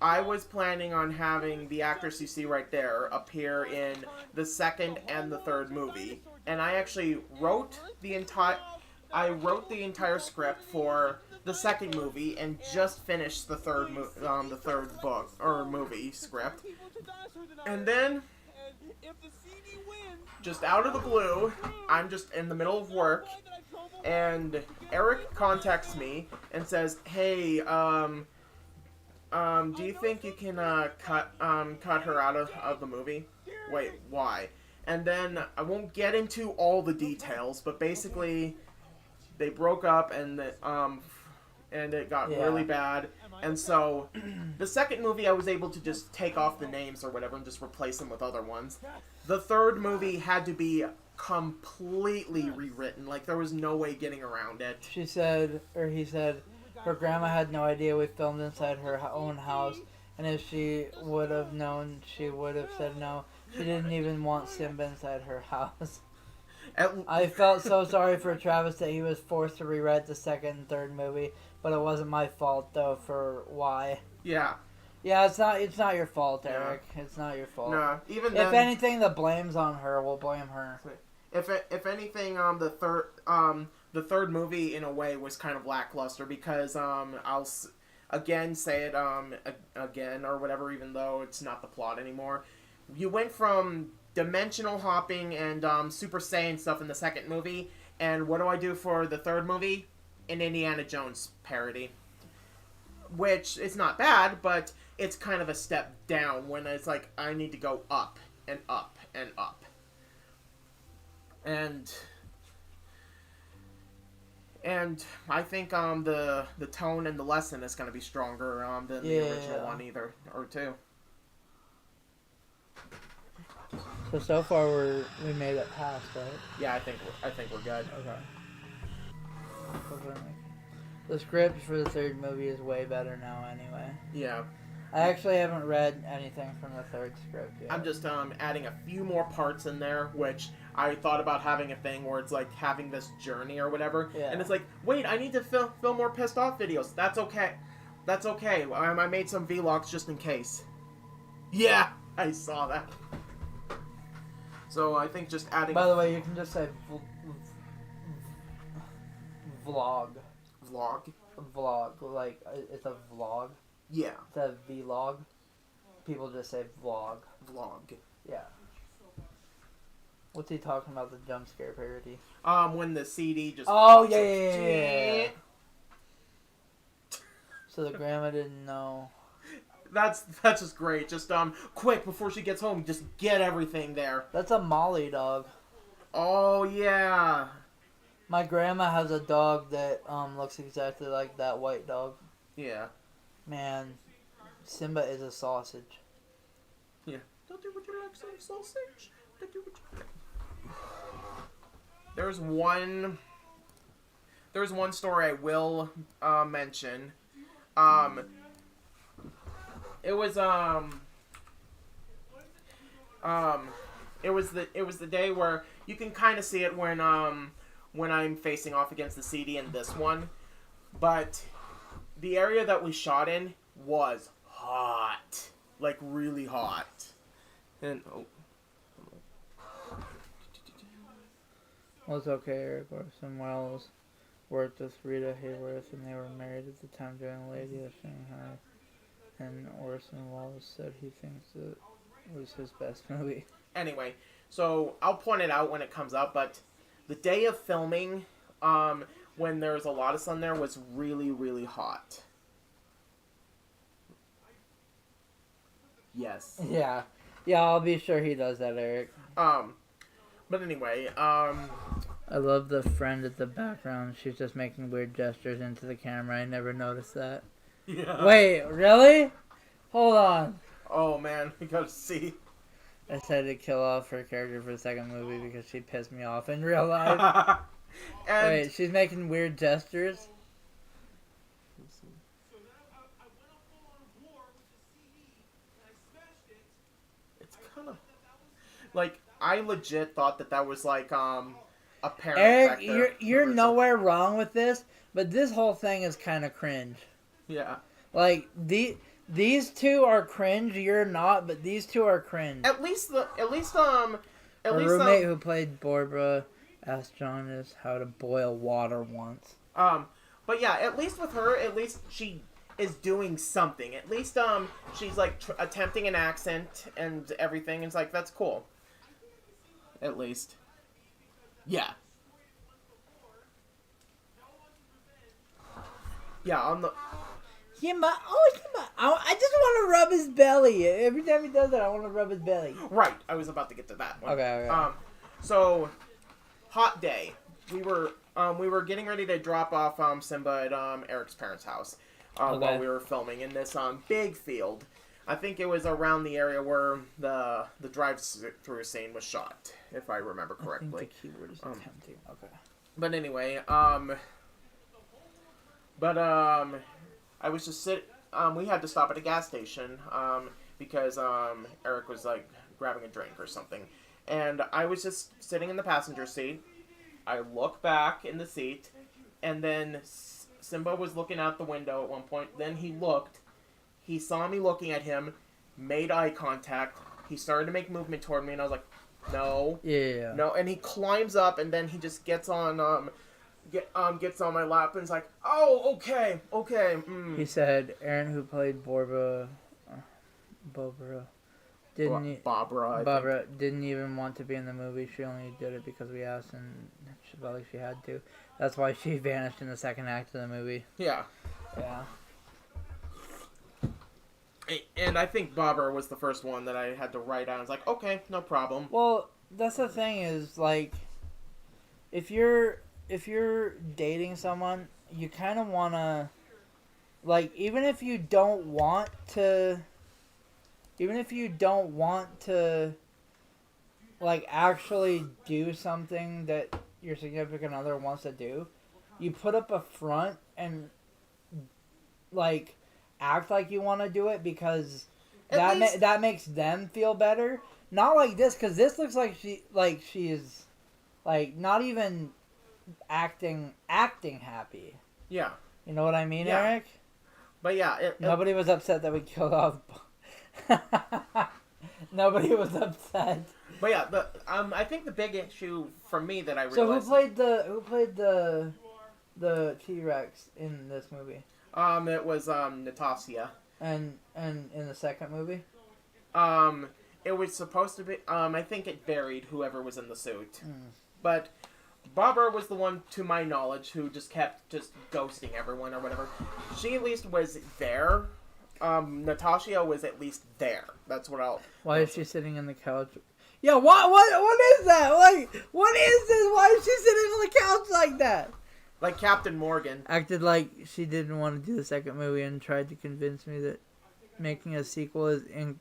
I was planning on having the actress you see right there appear in the second and the third movie, and I actually wrote the entire. I wrote the entire script for the second movie and just finished the third book or movie script. And then, just out of the blue, I'm just in the middle of work, and Eric contacts me and says, "Hey, do you think you can cut her out of the movie?" Wait, why? And then I won't get into all the details, but basically, they broke up and it got really bad. And so, the second movie I was able to just take off the names or whatever and just replace them with other ones. The third movie had to be completely rewritten. Like, there was no way getting around it. He said, her grandma had no idea we filmed inside her own house, and if she would have known, she would have said no. She didn't even want Simba inside her house. I felt so sorry for Travis that he was forced to rewrite the second and third movie, but it wasn't my fault though for why. Yeah. Yeah, it's not your fault, Eric. No. It's not your fault. No, even then, if anything, the blame's on her. We'll blame her. If anything, the third movie in a way was kind of lackluster because I'll again say it again or whatever, even though it's not the plot anymore. You went from dimensional hopping and Super Saiyan stuff in the second movie, and what do I do for the third movie? An Indiana Jones parody. Which is not bad, but it's kind of a step down when it's like, I need to go up and up and up. And I think the tone and the lesson is going to be stronger than the original one either, or two. So far we made it past, right? Yeah, I think we're good. Okay. The script for the third movie is way better now, anyway. Yeah. I actually haven't read anything from the third script yet. I'm just adding a few more parts in there, which I thought about having a thing where it's like having this journey or whatever, and it's like, wait, I need to film more pissed off videos. That's okay. That's okay. I made some vlogs just in case. Yeah, I saw that. So I think just adding... By the way, you can just say vlog. Vlog? Vlog. Like, it's a vlog. Yeah. It's a vlog. People just say vlog. Vlog. Yeah. What's he talking about, the jump scare parody? When the CD just... Oh, yeah. So the grandma didn't know. That's just great. Just quick before she gets home, just get everything there. That's a Molly dog. Oh yeah. My grandma has a dog that looks exactly like that white dog. Yeah. Man, Simba is a sausage. Yeah. Daddy, would you like some sausage? Daddy, would you like... There's one story I will mention. It was the day where you can kind of see it when I'm facing off against the CD in this one, but the area that we shot in was hot, like really hot, and Well, it's okay, Eric Orson Welles worked with Rita Hayworth, and they were married at the time during Lady of Shanghai. And Orson Welles said he thinks it was his best movie. Anyway, so I'll point it out when it comes up, but the day of filming, when there was a lot of sun there, was really, really hot. Yes. Yeah, I'll be sure he does that, Eric. But anyway, I love the friend at the background. She's just making weird gestures into the camera. I never noticed that. Yeah. Wait, really? Hold on. Oh man, we gotta see. I decided to kill off her character for the second movie because she pissed me off in real life. Wait, she's making weird gestures? It's kind of... Like, I legit thought that was like, a parent Eric, effect you're nowhere wrong with this, but this whole thing is kind of cringe. Yeah. Like, these two are cringe, you're not, but these two are cringe. At least Her roommate who played Barbara Ask John how to boil water once. But yeah, at least with her, at least she is doing something. At least she's like attempting an accent and everything. It's like that's cool. At least. Yeah. Yeah, on the I just want to rub his belly. Every time he does it, I want to rub his belly. right. I was about to get to that one. Okay. So hot day. We were getting ready to drop off Simba at Eric's parents' house while we were filming in this big field. I think it was around the area where the drive-through scene was shot, if I remember correctly. I think the keyword is tempting. Okay. But anyway, I was just we had to stop at a gas station because Eric was like grabbing a drink or something, and I was just sitting in the passenger seat. I look back in the seat, and then Simba was looking out the window at one point. Then he looked. He saw me looking at him, made eye contact. He started to make movement toward me, and I was like, no. Yeah. No, and he climbs up, and then he just gets on gets on my lap and is like, oh, okay. He said Aaron, who played Barbara, Barbara didn't even want to be in the movie. She only did it because we asked, and she felt like she had to. That's why she vanished in the second act of the movie. Yeah. Yeah. And I think Barbara was the first one that I had to write down. I was like, okay, no problem. Well, that's the thing is, like, if you're dating someone, you kind of want to, like, even if you don't want to, like, actually do something that your significant other wants to do, you put up a front and, like, act like you want to do it because that makes them feel better. Not like this, because this looks like she is, like, not even acting happy. Yeah. You know what I mean, Yeah. Eric? But yeah, nobody was upset that we killed off. Nobody was upset. But yeah, I think the big issue for me that I realized. So who played the T-Rex in this movie? It was Natasha. And in the second movie? It was supposed to be. I think it varied whoever was in the suit, but Barbara was the one, to my knowledge, who just kept ghosting everyone or whatever. She at least was there. Natasha was at least there. That's what I'll. Why is she sitting on the couch? Yeah, what is that? Like, what is this? Why is she sitting on the couch like that? Like Captain Morgan. Acted like she didn't want to do the second movie and tried to convince me that making a sequel is an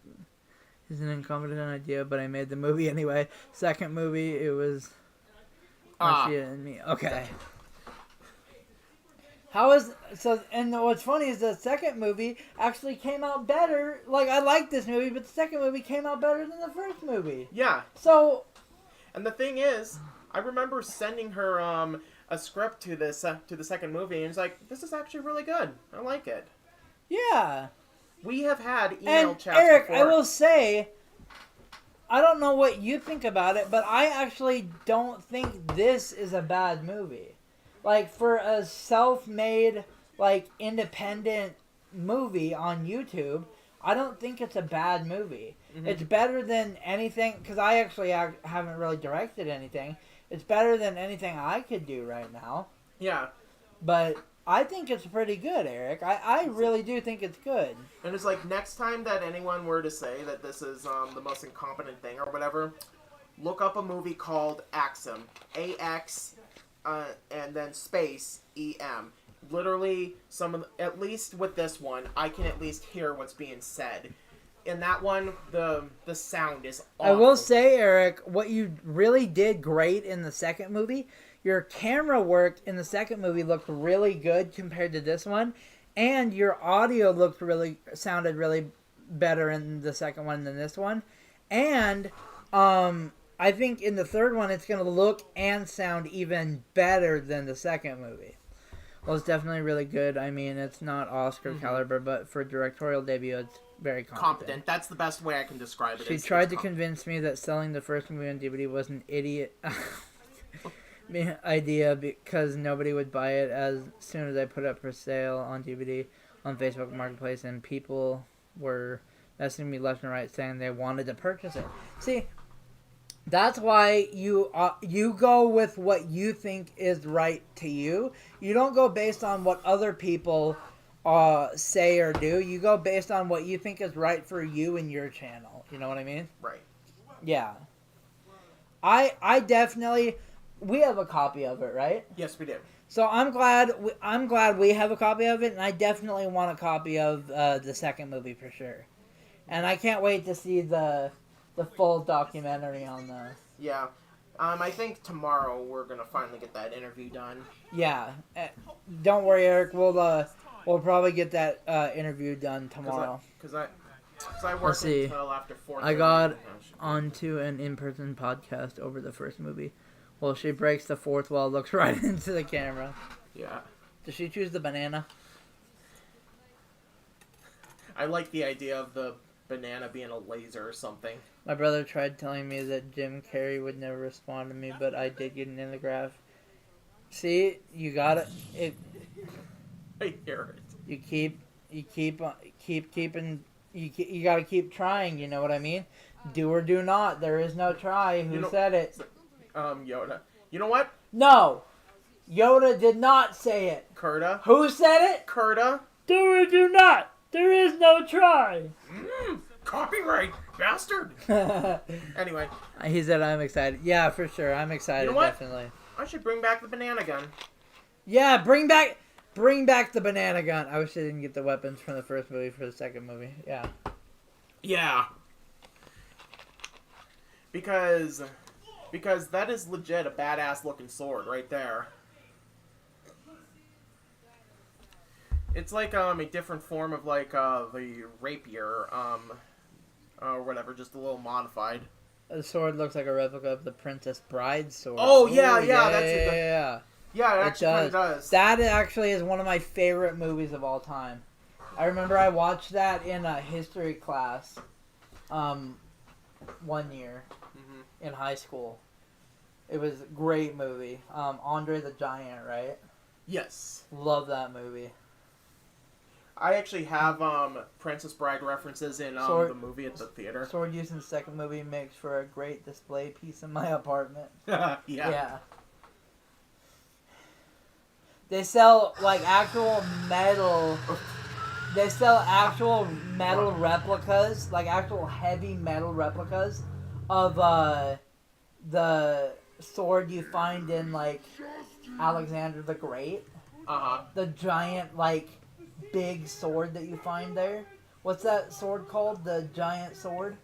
incompetent idea, but I made the movie anyway. Second movie, it was Marcia and me. Okay. And what's funny is the second movie actually came out better. Like, I like this movie, but the second movie came out better than the first movie. Yeah. So. And the thing is, I remember sending her a script to the second movie, and it's like, this is actually really good. I like it. Yeah. We have had email chats Eric, before. I will say, I don't know what you think about it, but I actually don't think this is a bad movie. Like, for a self-made, like, independent movie on YouTube, I don't think it's a bad movie. Mm-hmm. It's better than anything, because I actually haven't really directed anything. It's better than anything I could do right now. Yeah. But I think it's pretty good, Eric. I really do think it's good. And it's like, next time that anyone were to say that this is the most incompetent thing or whatever, look up a movie called Axum. A-X, and then space, E-M. Literally, at least with this one, I can at least hear what's being said. In that one, the sound is awful. I will say, Eric, what you really did great in the second movie, your camera work in the second movie looked really good compared to this one, and your audio sounded really better in the second one than this one. And I think in the third one, it's going to look and sound even better than the second movie. Well, it's definitely really good. I mean, it's not Oscar caliber, but for a directorial debut, it's very competent. That's the best way I can describe it. She tried to convince me that selling the first movie on DVD was an idiot. idea because nobody would buy it as soon as I put it up for sale on DVD on Facebook Marketplace, and people were messaging me left and right saying they wanted to purchase it. See, that's why you go with what you think is right to you. You don't go based on what other people say or do. You go based on what you think is right for you and your channel. You know what I mean? Right. Yeah. I definitely, we have a copy of it, right? Yes, we do. So I'm glad we have a copy of it, and I definitely want a copy of the second movie for sure. And I can't wait to see the full documentary on this. Yeah. I think tomorrow we're gonna finally get that interview done. Yeah. Don't worry, Eric. We'll probably get that interview done tomorrow. Because I work Let's see. until after 4:30. I got onto an in-person podcast over the first movie. Well, she breaks the fourth wall, looks right into the camera. Yeah. Does she choose the banana? I like the idea of the banana being a laser or something. My brother tried telling me that Jim Carrey would never respond to me, but I did get an intergraph. See, you got it. I hear it. You keep keeping. You got to keep trying. You know what I mean? Do or do not. There is no try. Who said it? Yoda. You know what? No, Yoda did not say it. Kurta. Who said it? Kurta. Do or do not. There is no try. Copyright, bastard. Anyway. He said I'm excited. Yeah, for sure. I'm excited, you know what? Definitely. I should bring back the banana gun. Yeah, bring back the banana gun. I wish I didn't get the weapons from the first movie for the second movie. Yeah. Yeah. Because that is legit a badass looking sword right there. It's like a different form of like the rapier or whatever, just a little modified. The sword looks like a replica of the Princess Bride sword. Oh yeah, Ooh, yeah, that's it. Yeah. Yeah, it actually kind of does. That actually is one of my favorite movies of all time. I remember I watched that in a history class, 1 year in high school. It was a great movie. Andre the Giant, right? Yes. Love that movie. I actually have Princess Bride references in the movie at the theater. Sword used in the second movie makes for a great display piece in my apartment. Yeah. They sell like actual metal. They sell actual metal replicas, like actual heavy metal replicas of the sword you find in like Alexander the Great. The giant like big sword that you find there. What's that sword called? The giant sword?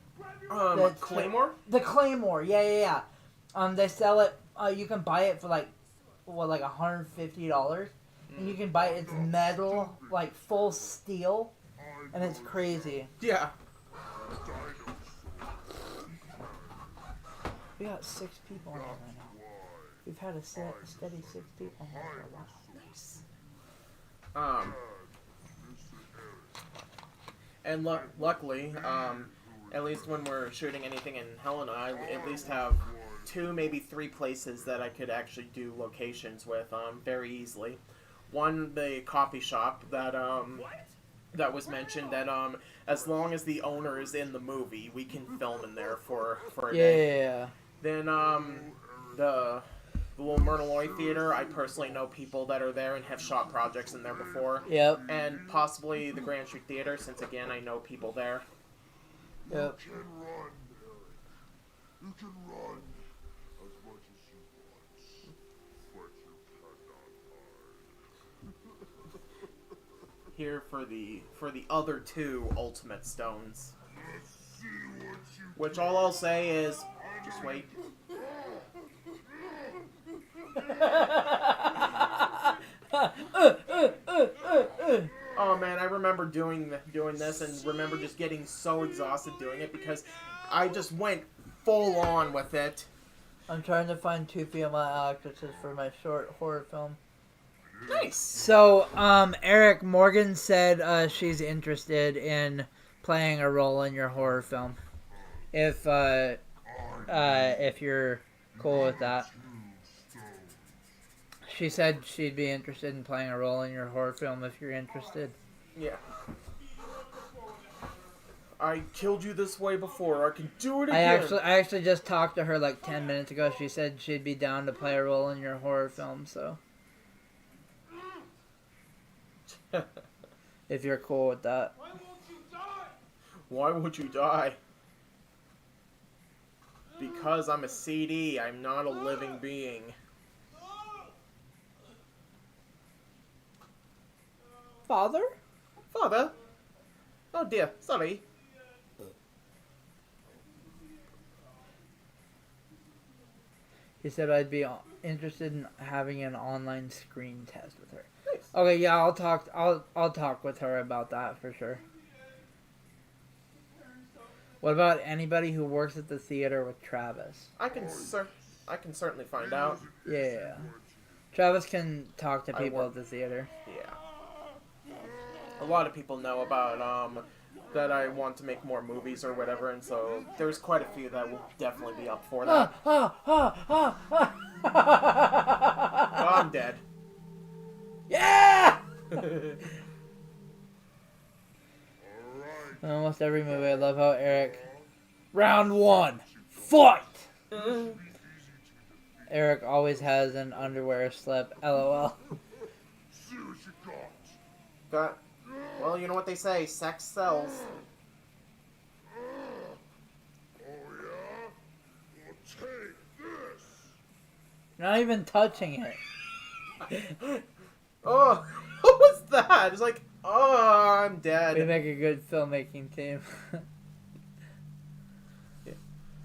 Claymore? The Claymore, yeah. They sell it, you can buy it for like $150. And you can buy it, it's metal, like full steel, and it's crazy. Yeah. We got 6 people in here right now. We've had a steady 6 people in here for a while. Nice. And luckily, at least when we're shooting anything in Helena, I at least have 2, maybe 3 places that I could actually do locations with very easily. One, the coffee shop that was mentioned, that as long as the owner is in the movie, we can film in there for a day. Yeah. Then the little Myrtle Loy Theater, I personally know people that are there and have shot projects in there before. Yep. And possibly the Grand Street Theater, since again I know people there. Yep. You can run, Eric. You can run as much as you want, but you cannot hide. Here for the other 2 Ultimate Stones. Let's see what you Which all I'll say is, just wait. Oh man, I remember doing this and remember just getting so exhausted doing it because I just went full on with it. I'm trying to find 2 female actresses for my short horror film. Nice. So, Eric, Morgan said she's interested in playing a role in your horror film. If you're cool with that. She said she'd be interested in playing a role in your horror film if you're interested. Yeah. I killed you this way before. I can do it I again. actually just talked to her like 10 minutes ago. She said she'd be down to play a role in your horror film, so if you're cool with that. Why won't you die? Why would you die? Because I'm a CD. I'm not a living being. Father? Father? Oh dear, sorry. He said I'd be interested in having an online screen test with her. Nice. Okay, yeah, I'll talk with her about that for sure. What about anybody who works at the theater with Travis? I can certainly find out. Yeah. Travis can talk to I people work- at the theater. Yeah. A lot of people know about that I want to make more movies or whatever, and so there's quite a few that will definitely be up for that. Oh, I'm dead. Yeah! In almost every movie, I love how Eric... Round 1! Fight! Eric always has an underwear slip. LOL. But, well, you know what they say, sex sells. Not even touching it. Oh, what was that? It's like, oh, I'm dead. We make a good filmmaking team.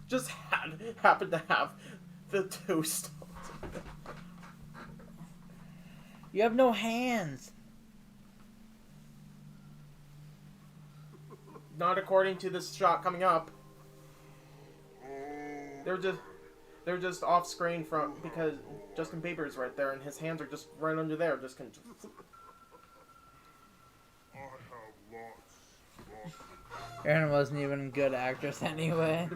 Just happened to have the two stones. You have no hands. Not according to this shot coming up. They're just off screen from because Justin Bieber's right there and his hands are just right under there. Erin wasn't even a good actress anyway.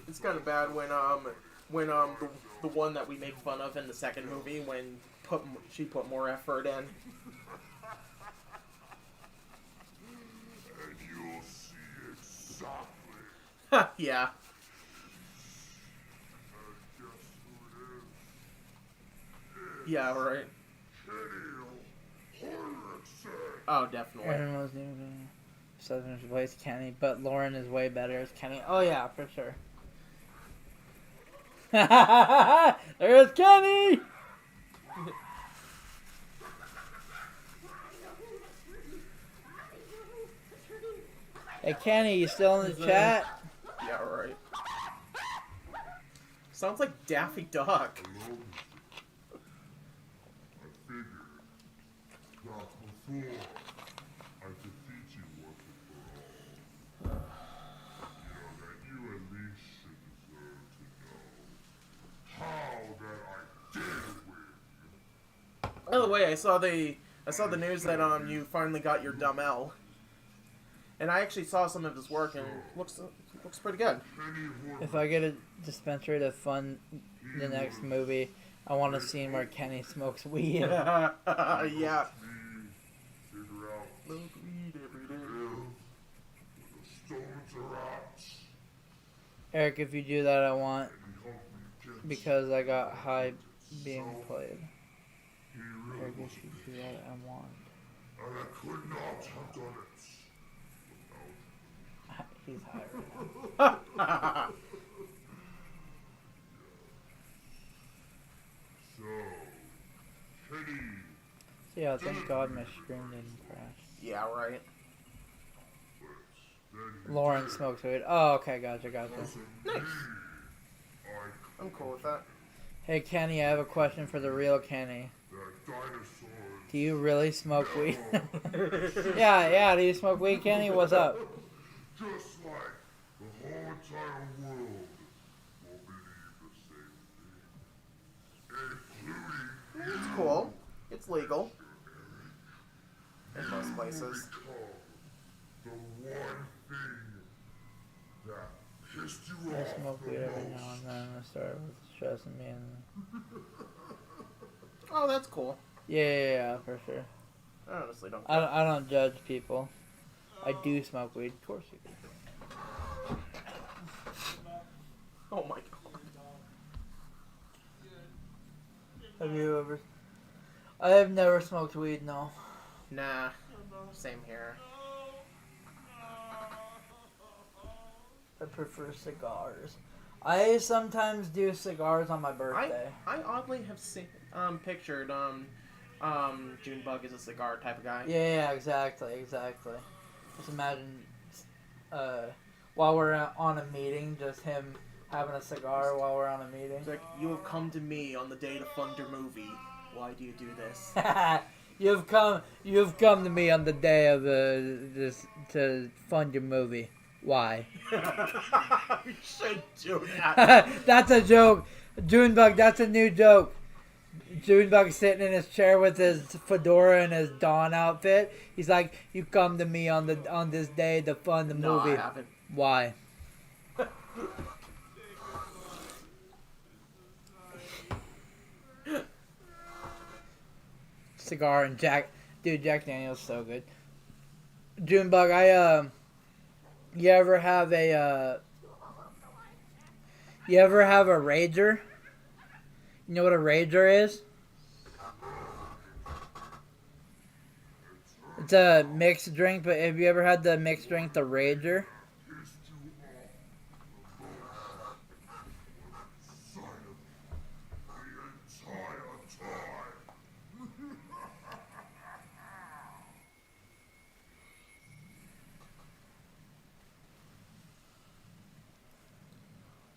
It's kind of bad when the one that we make fun of in the second movie when she put more effort in. And you'll see exactly. Yeah. And guess who it is? Yeah, right. Kenny Horrocks. Oh, definitely. Erin wasn't even Southern plays Kenny, but Lauren is way better as Kenny. Oh yeah, for sure. There's Kenny! Hey Kenny, you still in the chat? Yeah, right. Sounds like Daffy Duck. I figured that before I defeat you once and for all, that you at least should deserve to know how that I did win. By the way, I saw the news that you finally got your dumb L. And I actually saw some of his work and looks pretty good. If I get a dispensary to fund the next movie, I want a scene where Kenny smokes weed. Yeah. Figure out Smoke weed every day. the stones are out. Eric, if you do that, I want, And help me get because I got high being played. he really Eric, was if you do that, I want. and I could not have done it. He's high right now. So, Kenny, Yeah, thank God my screen didn't crash. Yeah, right. then Lauren smokes weed. Oh, okay, gotcha. Nice. I I'm cool with that. Hey, Kenny, I have a question for the real Kenny. that dinosaurs Do you really smoke weed? Yeah, do you smoke weed, Kenny? What's up? just like the whole entire world will believe the same thing, including It's cool. It's legal. In most places. the one thing I smoke weed every now and then. I start with stressing me. And... Oh, that's cool. Yeah, for sure. I honestly don't. I don't judge people. I do smoke weed. Of course you do. Oh my god. Have you ever? I have never smoked weed. No. Nah. Same here. I prefer cigars. I sometimes do cigars on my birthday. I oddly have seen pictured Junebug is a cigar type of guy. Yeah, exactly. Just imagine, while we're on a meeting, just him having a cigar while we're on a meeting. It's like, you have come to me on the day to fund your movie. Why do you do this? You've come to me on the day of this to fund your movie. Why? We should do that. That's a joke. Junebug, that's a new joke. Junebug sitting in his chair with his fedora and his Dawn outfit. He's like, you come to me on this day to fund the movie. No, I haven't. Why? Cigar and Jack Daniel's so good. Junebug, you ever have a Rager? You know what a Rager is? It's a mixed drink, but have you ever had the mixed drink, the Rager?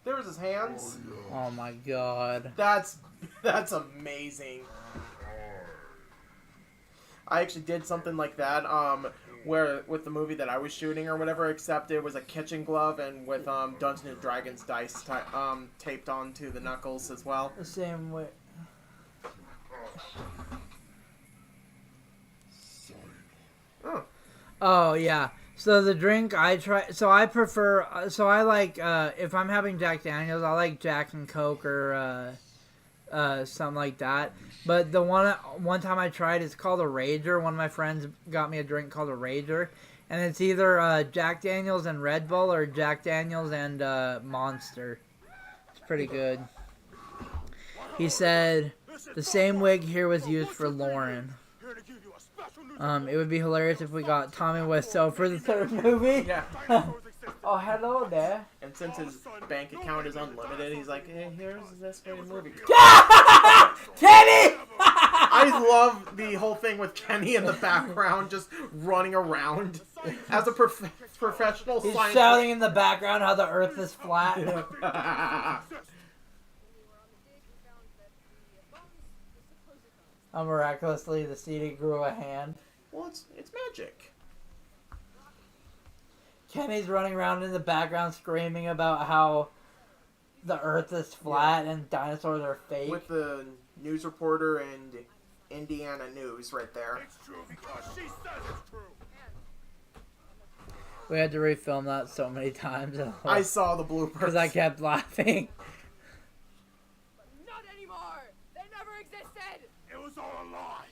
There was his hands. Oh my god. That's amazing. I actually did something like that, where with the movie that I was shooting or whatever, except it was a kitchen glove and with Dungeons and Dragons dice taped onto the knuckles as well. The same way. Oh yeah. So the drink I try. So I prefer. So I like. If I'm having Jack Daniels, I like Jack and Coke or something like that. But the one time I tried, it's called a Rager. One of my friends got me a drink called a Rager, and it's either Jack Daniels and Red Bull or Jack Daniels and Monster. It's pretty good. He said the same wig here was used for Lauren. It would be hilarious if we got Tommy Wiseau for the third movie. Yeah. Oh, hello there. And since his bank account is unlimited, he's like, hey, here's this great movie. Kenny! I love the whole thing with Kenny in the background just running around as a professional He's scientist. shouting in the background how the earth is flat. How miraculously the CD grew a hand. Well, it's magic. Kenny's running around in the background screaming about how the earth is flat and dinosaurs are fake. With the news reporter and Indiana News right there. It's true because she says it's true. We had to refilm that so many times. I saw the bloopers. Because I kept laughing. Not anymore! They never existed! It was all a lie.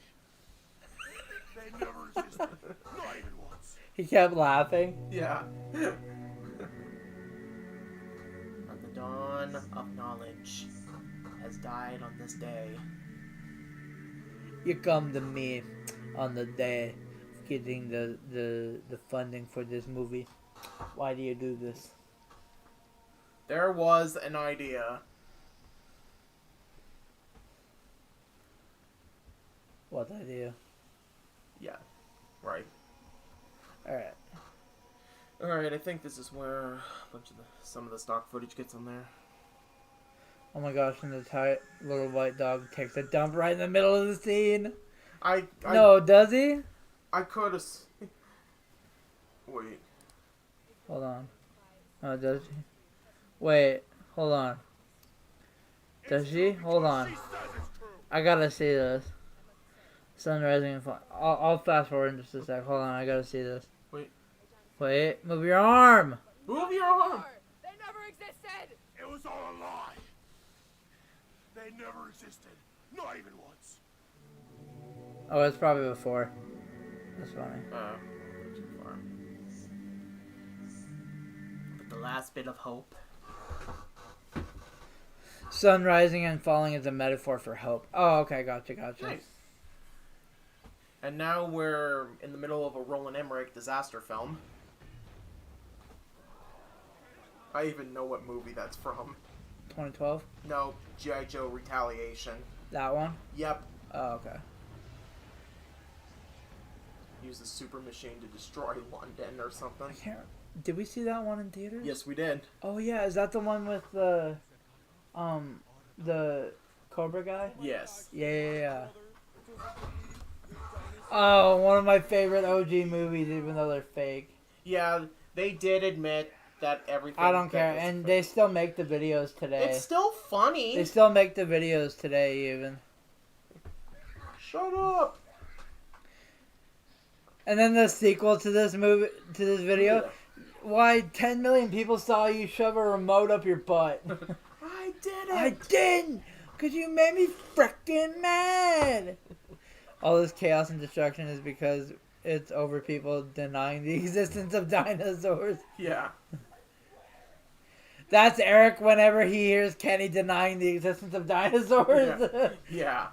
They never existed. Not even once. He kept laughing. Yeah. On the dawn of knowledge has died on this day. You come to me on the day of getting the funding for this movie. Why do you do this? There was an idea. What idea? Yeah. Right. Alright. Alright, I think this is where some of the stock footage gets on there. Oh my gosh, and the tight little white dog takes a dump right in the middle of the scene. No, does he? I could have... Wait. Hold on. Oh, does he? Wait, hold on. Does she? Hold on. I gotta see this. Sun rising and fall. I'll fast forward in just a sec. Hold on, I gotta see this. Wait. Wait, move your arm! Move your arm! They never It was all a lie. They never existed. Not even once. Oh, it's probably before. That's funny. Too far. But the last bit of hope. Sun rising and falling is a metaphor for hope. Oh, okay, gotcha. Nice. And now we're in the middle of a Roland Emmerich disaster film. I even know what movie that's from. 2012? No, G.I. Joe Retaliation. That one? Yep. Oh, okay. Use the super machine to destroy London or something. I can't... Did we see that one in theaters? Yes, we did. Oh, yeah. Is that the one with the Cobra guy? Yes. Yeah. Oh, one of my favorite OG movies, even though they're fake. Yeah, they did admit that everything... I don't care, and they still make the videos today. It's still funny. They still make the videos today, even. Shut up. And then the sequel to this movie, to this video, why 10 million people saw you shove a remote up your butt. I did it. I didn't, because you made me frickin' mad. All this chaos and destruction is because it's over people denying the existence of dinosaurs. Yeah. That's Eric whenever he hears Kenny denying the existence of dinosaurs. Yeah.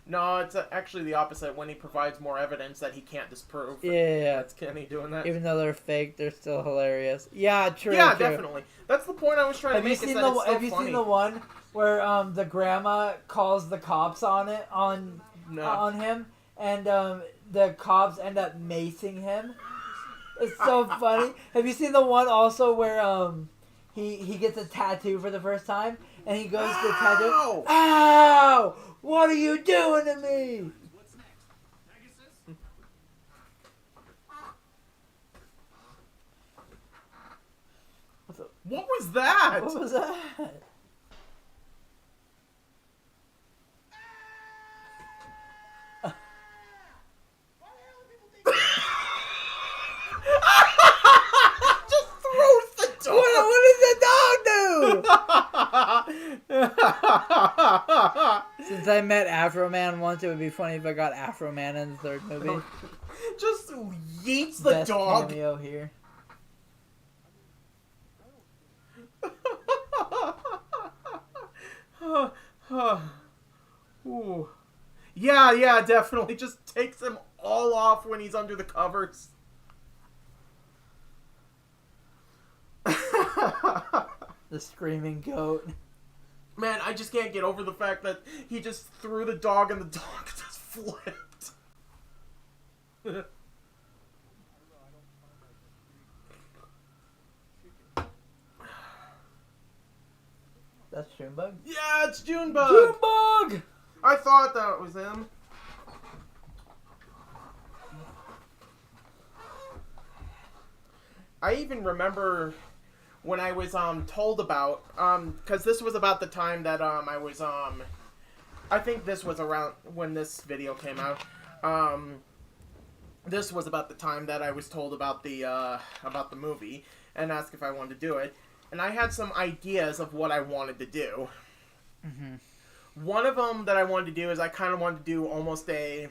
No, it's actually the opposite. When he provides more evidence that he can't disprove. Yeah. That's Kenny doing that. Even though they're fake, they're still hilarious. Yeah, true. Yeah, true. definitely. That's the point I was trying to make. Have you seen the one where the grandma calls the cops on him, and the cops end up macing him? It's so funny. Have you seen the one also where he gets a tattoo for the first time, and he goes to the tattoo? Ow! What are you doing to me? What's next? Pegasus? What was that? What was that? Just throws the dog. What does the dog do? Since I met Afro Man once, it would be funny if I got Afro Man in the third movie. Just yeets the Best dog. cameo here. Ooh. Yeah, definitely. Just takes him all off when he's under the covers. The screaming goat. Man, I just can't get over the fact that he just threw the dog and the dog just flipped. That's Junebug? Yeah, it's Junebug! Junebug! I thought that was him. I even remember when I was told about because this was about the time that I was I think this was around when this video came out. This was about the time that I was told about the movie and asked if I wanted to do it, and I had some ideas of what I wanted to do. Mm-hmm. One of them that I wanted to do is I kind of wanted to do almost a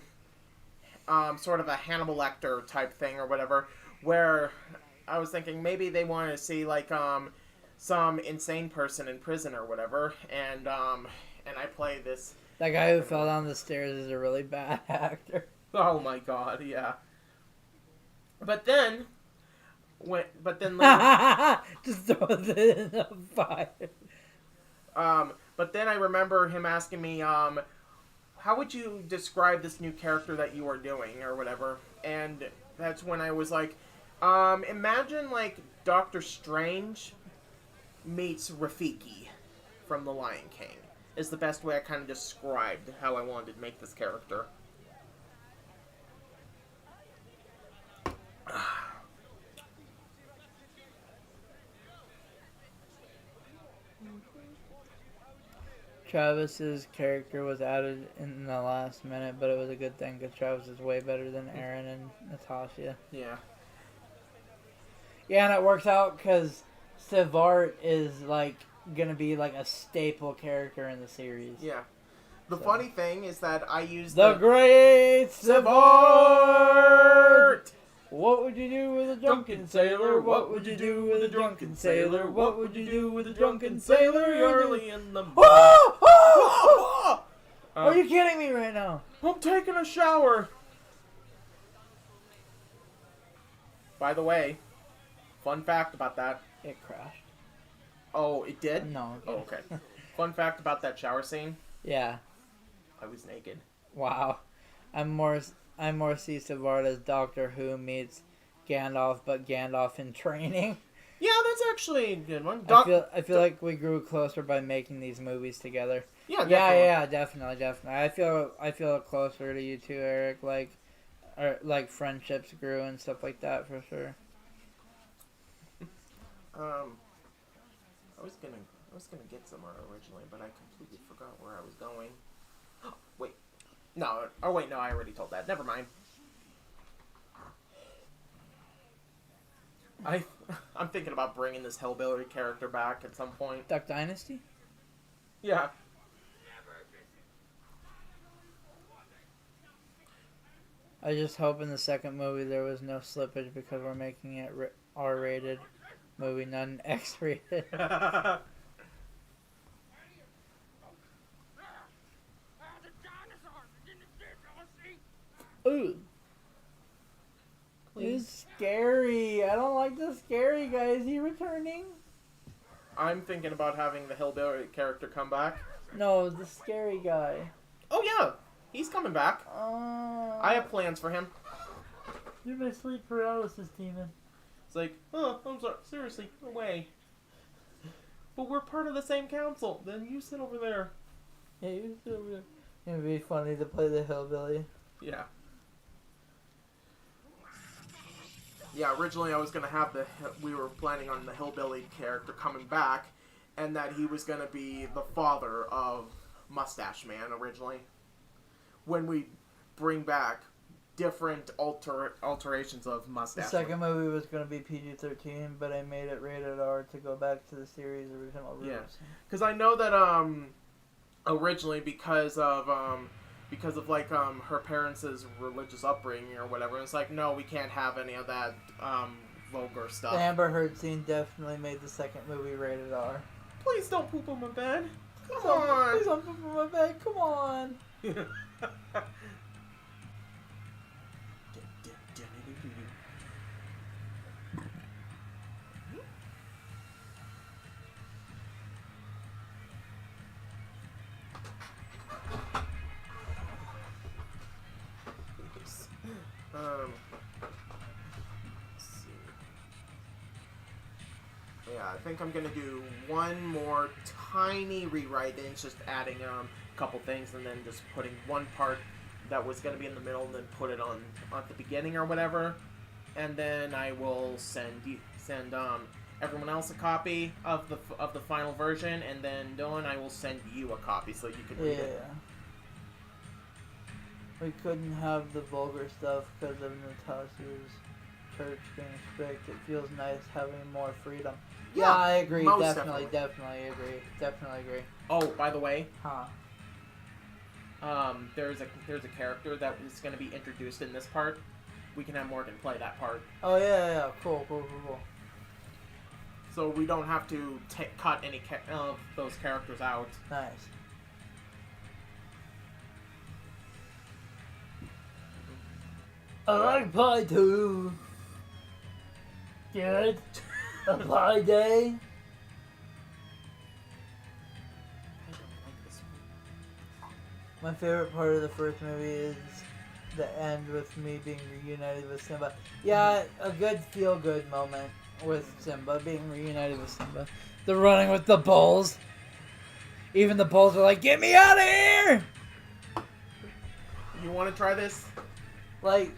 sort of a Hannibal Lecter type thing or whatever, where I was thinking maybe they wanted to see like some insane person in prison or whatever, and I play this. That guy who fell down the stairs is a really bad actor. Oh my god, yeah. But then later, just throws it in the fire. But then I remember him asking me, how would you describe this new character that you are doing or whatever? And that's when I was like, imagine like Doctor Strange meets Rafiki from The Lion King is the best way I kind of described how I wanted to make this character. Travis's character was added in the last minute, but it was a good thing because Travis is way better than Aaron and Natasha. Yeah. Yeah, and it works out because Savart is like gonna be like a staple character in the series. Yeah. The So. funny thing is that I used The great Savart! What would you do with a drunken sailor? What would you do with a drunken sailor? What would you do with a drunken sailor? early in the morning. Are you kidding me right now? I'm taking a shower. By the way, fun fact about that. It crashed. Oh, it did? No. Oh, okay. Fun fact about that shower scene. Yeah. I was naked. Wow. I'm more see Savard as Doctor Who meets Gandalf, but Gandalf in training. Yeah, that's actually a good one. I feel like we grew closer by making these movies together. Yeah, definitely. Yeah, definitely. I feel closer to you too, Eric. Like friendships grew and stuff like that for sure. I was gonna get somewhere originally, but I completely forgot where I was going. Wait. No. Oh wait, no, I already told that. Never mind. I'm thinking about bringing this hillbilly character back at some point. Duck Dynasty? Yeah. I just hope in the second movie there was no slippage because we're making it R-rated movie, not an X-rated. Ooh. It's scary. I don't like the scary guy. Is he returning? I'm thinking about having the hillbilly character come back. No, the scary guy. Oh yeah, he's coming back. I have plans for him. You're my sleep paralysis demon. It's like, oh, I'm sorry. Seriously, no way. But we're part of the same council. Then you sit over there. Yeah, you sit over there. It would be funny to play the hillbilly. Yeah. Yeah, originally I was going to have we were planning on the hillbilly character coming back, and that he was going to be the father of Mustache Man originally. When we bring back different alterations of Mustache The second movie was going to be PG-13, but I made it rated R to go back to the series' original roots. Yeah, because I know that originally because of like her parents' religious upbringing or whatever, it's like, no, we can't have any of that vulgar stuff. The Amber Heard scene definitely made the second movie rated R. Please don't poop on my bed. Come on. Please don't poop on my bed. Come on. Let's see. Yeah, I think I'm gonna do one more tiny rewrite, and it's just adding a couple things, and then just putting one part that was gonna be in the middle, and then put it on at the beginning or whatever, and then I will send everyone else a copy of the final version, and then Dylan, I will send you a copy so you can read it. We couldn't have the vulgar stuff because of Natasha's church being strict. It feels nice having more freedom. Yeah, I agree. Definitely agree. Oh, by the way, Huh. there's a character that is going to be introduced in this part. We can have Morgan play that part. Oh, yeah. Cool. So we don't have to cut any of those characters out. Nice. I like pie too. Good. A pie day. I don't like this one. My favorite part of the first movie is the end with me being reunited with Simba. Yeah, a good feel-good moment with Simba, being reunited with Simba. The running with the bulls. Even the bulls are like, get me out of here! You want to try this? Like,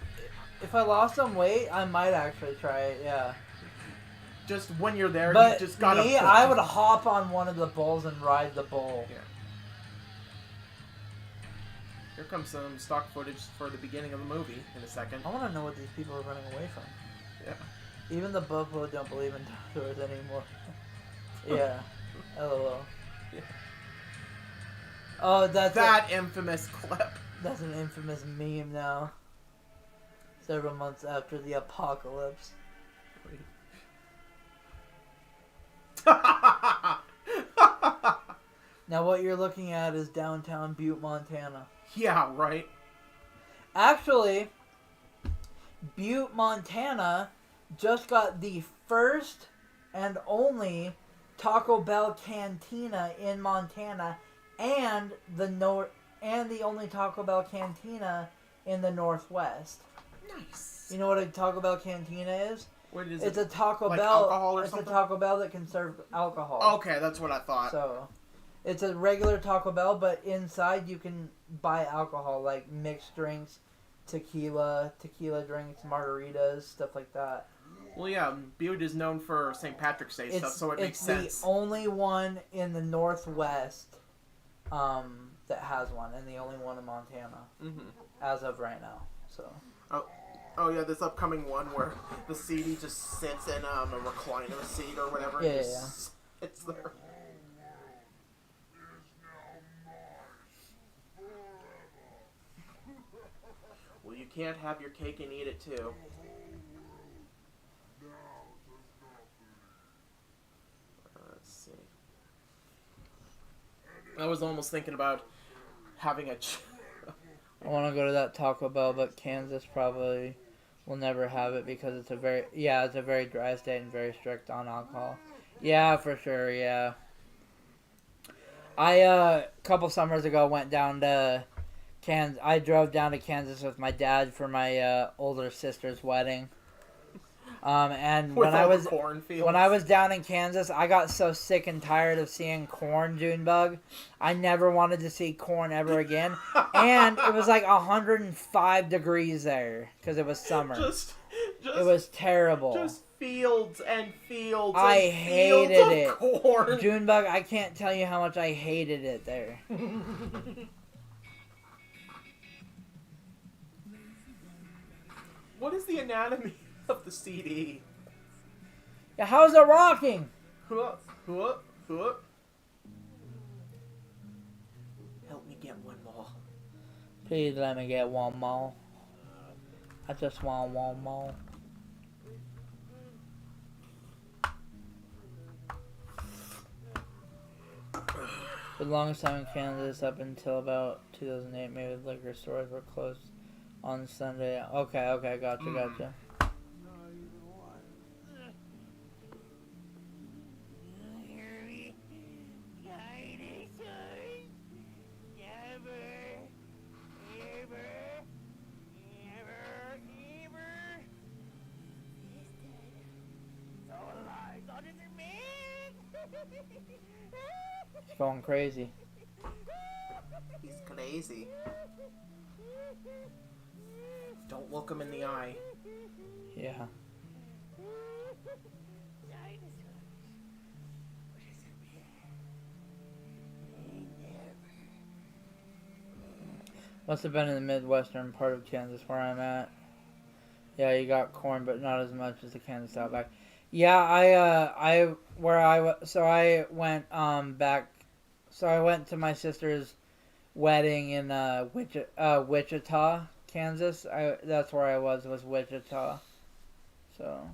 if I lost some weight, I might actually try it, yeah. Just when you're there, But you just gotta... me, I would hop on one of the bulls and ride the bull. Yeah. Here comes some stock footage for the beginning of the movie in a second. I want to know what these people are running away from. Yeah. Even the buffalo don't believe in dinosaurs anymore. Yeah. LOL. Yeah. Oh, that's that infamous clip. That's an infamous meme now. Several months after the apocalypse. Now what you're looking at is downtown Butte, Montana. Yeah, right. Actually, Butte, Montana just got the first and only Taco Bell cantina in Montana and the only Taco Bell cantina in the Northwest. Nice. You know what a Taco Bell cantina is? What is It's it? a Taco Like Bell. alcohol or it's something? a Taco Bell that can serve alcohol. Okay, that's what I thought. So, it's a regular Taco Bell, but inside you can buy alcohol, like mixed drinks, tequila drinks, margaritas, stuff like that. Well, yeah, Butte is known for St. Patrick's Day stuff, so it makes sense. It's the only one in the Northwest that has one, and the only one in Montana as of right now. So. Oh yeah, this upcoming one where the CD just sits in a recliner seat or whatever. Yeah, and it's there. Well, you can't have your cake and eat it too. Let's see. I was almost thinking about having a. I want to go to that Taco Bell, but Kansas probably will never have it because it's a very dry state and very strict on alcohol. Yeah, for sure. Yeah. I a couple summers ago went down to Kansas. I drove down to Kansas with my dad for my older sister's wedding. And when I was down in Kansas, I got so sick and tired of seeing corn, Junebug. I never wanted to see corn ever again. And it was like 105 degrees there because it was summer. It was terrible. Just fields and fields. I and hated fields it. Of corn. Junebug, I can't tell you how much I hated it there. What is the anatomy of the CD? Yeah, how's it rocking? Help me get one more. Please let me get one more. I just want one more. For the longest time in Kansas, up until about 2008, maybe liquor stores were closed on Sunday. Okay, gotcha. He's going crazy. He's crazy. Don't look him in the eye. Yeah. Must have been in the midwestern part of Kansas where I'm at. Yeah, you got corn, but not as much as the Kansas Outback. Yeah, I went to my sister's wedding in Wichita, Kansas. That's where I was Wichita. So.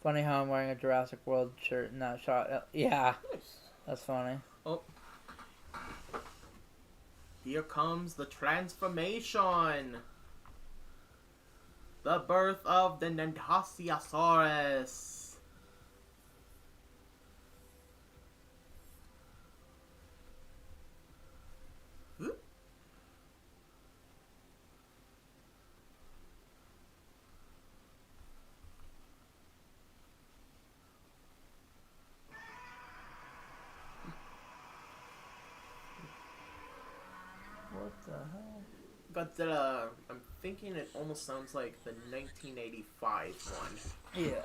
Funny how I'm wearing a Jurassic World shirt in that shot. Yeah, that's funny. Oh. Here comes the transformation. The birth of the Dinosaurus. What the hell? Godzilla, I'm thinking it almost sounds like the 1985 one. Yeah.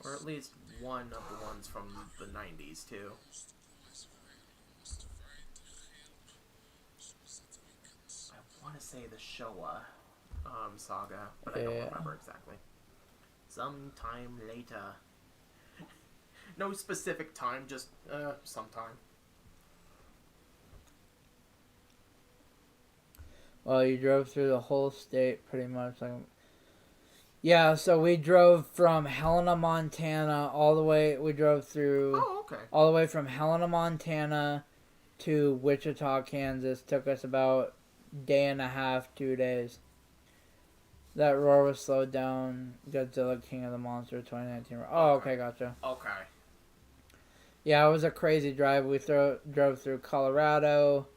Or at least one of the ones from the 90s, too. I want to say the Showa saga, but I don't remember exactly. Sometime later. No specific time, just sometime. Well, you drove through the whole state pretty much. Like, yeah, so we drove from Helena, Montana, all the way. We drove through. Oh, okay. All the way from Helena, Montana, to Wichita, Kansas. Took us about day and a half, 2 days. That roar was slowed down. Godzilla King of the Monsters 2019. Oh, okay, gotcha. Okay. Yeah, it was a crazy drive. We drove through Colorado,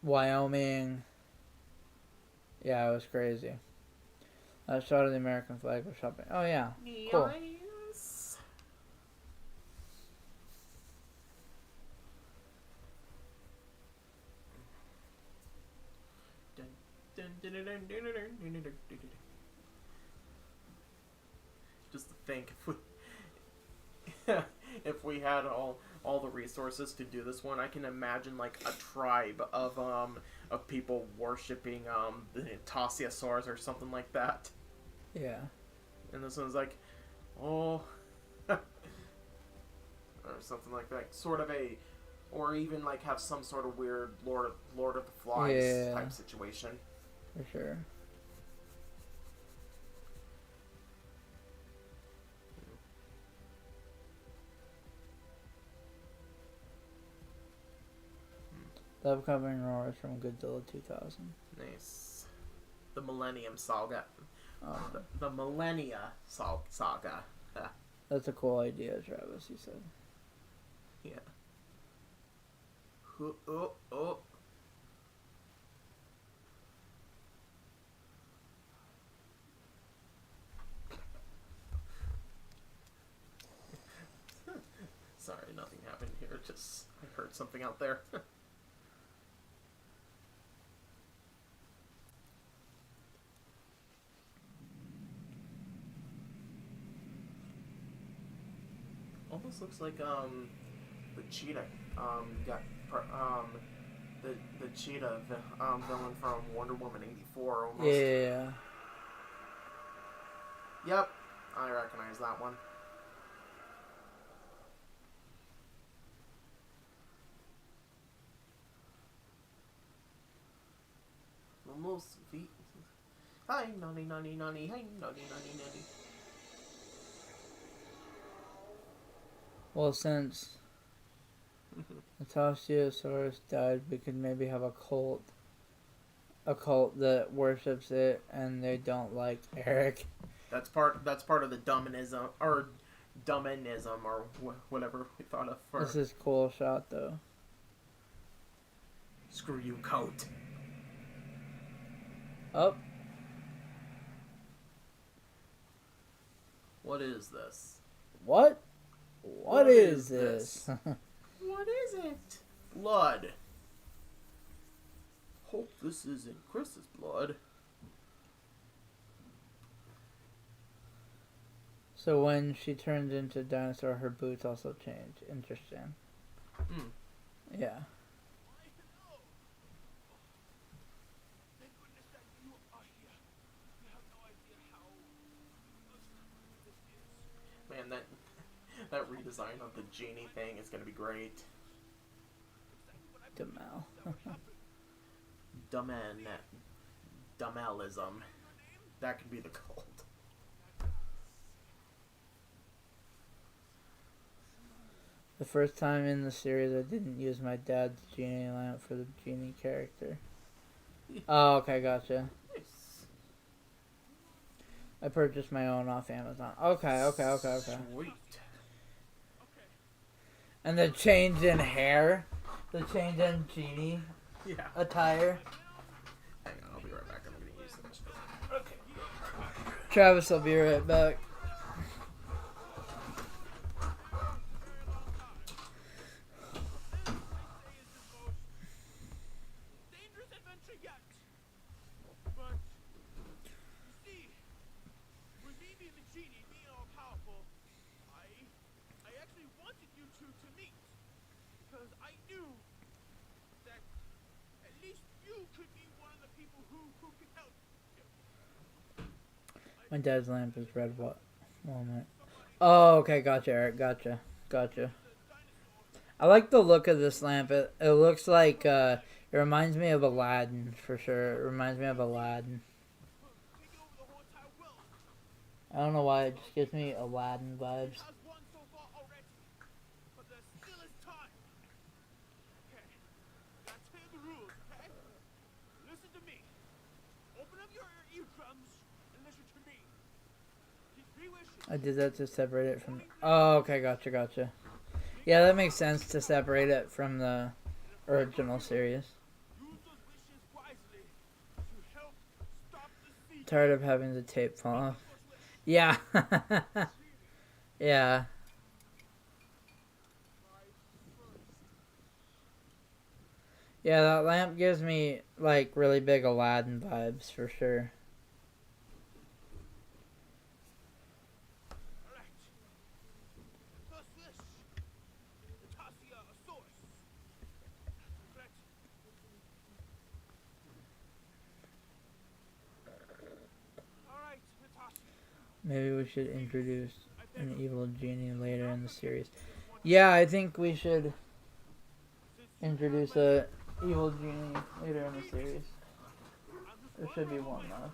Wyoming. Yeah, it was crazy. I shot of the American flag was shopping. Oh yeah, cool. Nice. Just to think, if we had all the resources to do this one, I can imagine like a tribe of people worshiping the Dinosaurs or something like that. Yeah. And this one's like, oh, or something like that. Sort of a, or even like have some sort of weird Lord of the Flies type situation. For sure. The upcoming roar is from Godzilla 2000. Nice. The Millennium Saga. Oh. The Millennia Saga. That's a cool idea, Travis, you said. Yeah. Oh. Sorry, nothing happened here. Just, I heard something out there. Almost looks like the cheetah the cheetah villain from Wonder Woman 84 almost. Yeah. Yep, I recognize that one. Almost feet. Hi, nani, hey, nani. Well, since Natashasaurus died, we could maybe have a cult that worships it, and they don't like Eric. That's part of the dumbanism or whatever we thought of for. This is a cool shot though. Screw you, coat. Up. What is this? What? What is this? What is it? Blood. Hope this isn't Chris's blood. So when she turned into a dinosaur, her boots also changed. Interesting. Yeah. Man, that redesign of the genie thing is gonna be great. Dummelism. That could be the cult. The first time in the series, I didn't use my dad's genie lamp for the genie character. Oh, okay, gotcha. Nice. I purchased my own off Amazon. Okay. Sweet. And the change in hair, the change in genie attire. Hang on, I'll be right back. I'm gonna use this. Okay. Travis will be right back. Genie because I knew that at least you could be one of the people who could help. My dad's lamp is red. What? Moment. Oh, okay. Gotcha, Eric. Gotcha. I like the look of this lamp. It looks like it reminds me of Aladdin for sure. It reminds me of Aladdin. Taking over the whole entire world. I don't know why it just gives me Aladdin vibes. Has won so far already, but there still is time. Okay, gotta tell you the rules, okay? Listen to me. Open up your eardrums and listen to me. These 3 wishes. I did that to separate it from. Oh, okay. Gotcha. Yeah, that makes sense to separate it from the original series. Use those wishes wisely to help stop the siege. Tired of having the tape fall off. Yeah. Yeah. Yeah, that lamp gives me, like, really big Aladdin vibes, for sure. Alright. First wish. Dinosaur. Correct. Alright, Natasha. Maybe we should introduce an evil genie later in the series. Yeah, I think we should introduce a evil genie later in the series. There should be one though.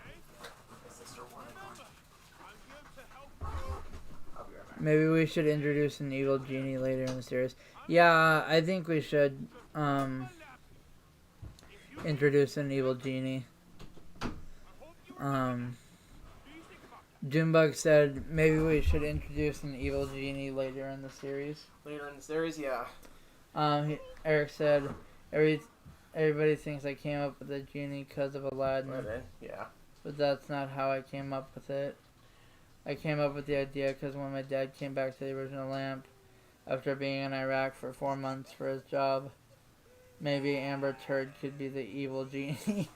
Maybe we should introduce an evil genie later in the series. Yeah, I think we should introduce an evil genie. Junebug said maybe we should introduce an evil genie later in the series. Later in the series, yeah. Eric said everybody thinks I came up with the genie because of Aladdin. Yeah. But that's not how I came up with it. I came up with the idea because when my dad came back to the original lamp after being in Iraq for 4 months for his job, maybe Amber Turd could be the evil genie.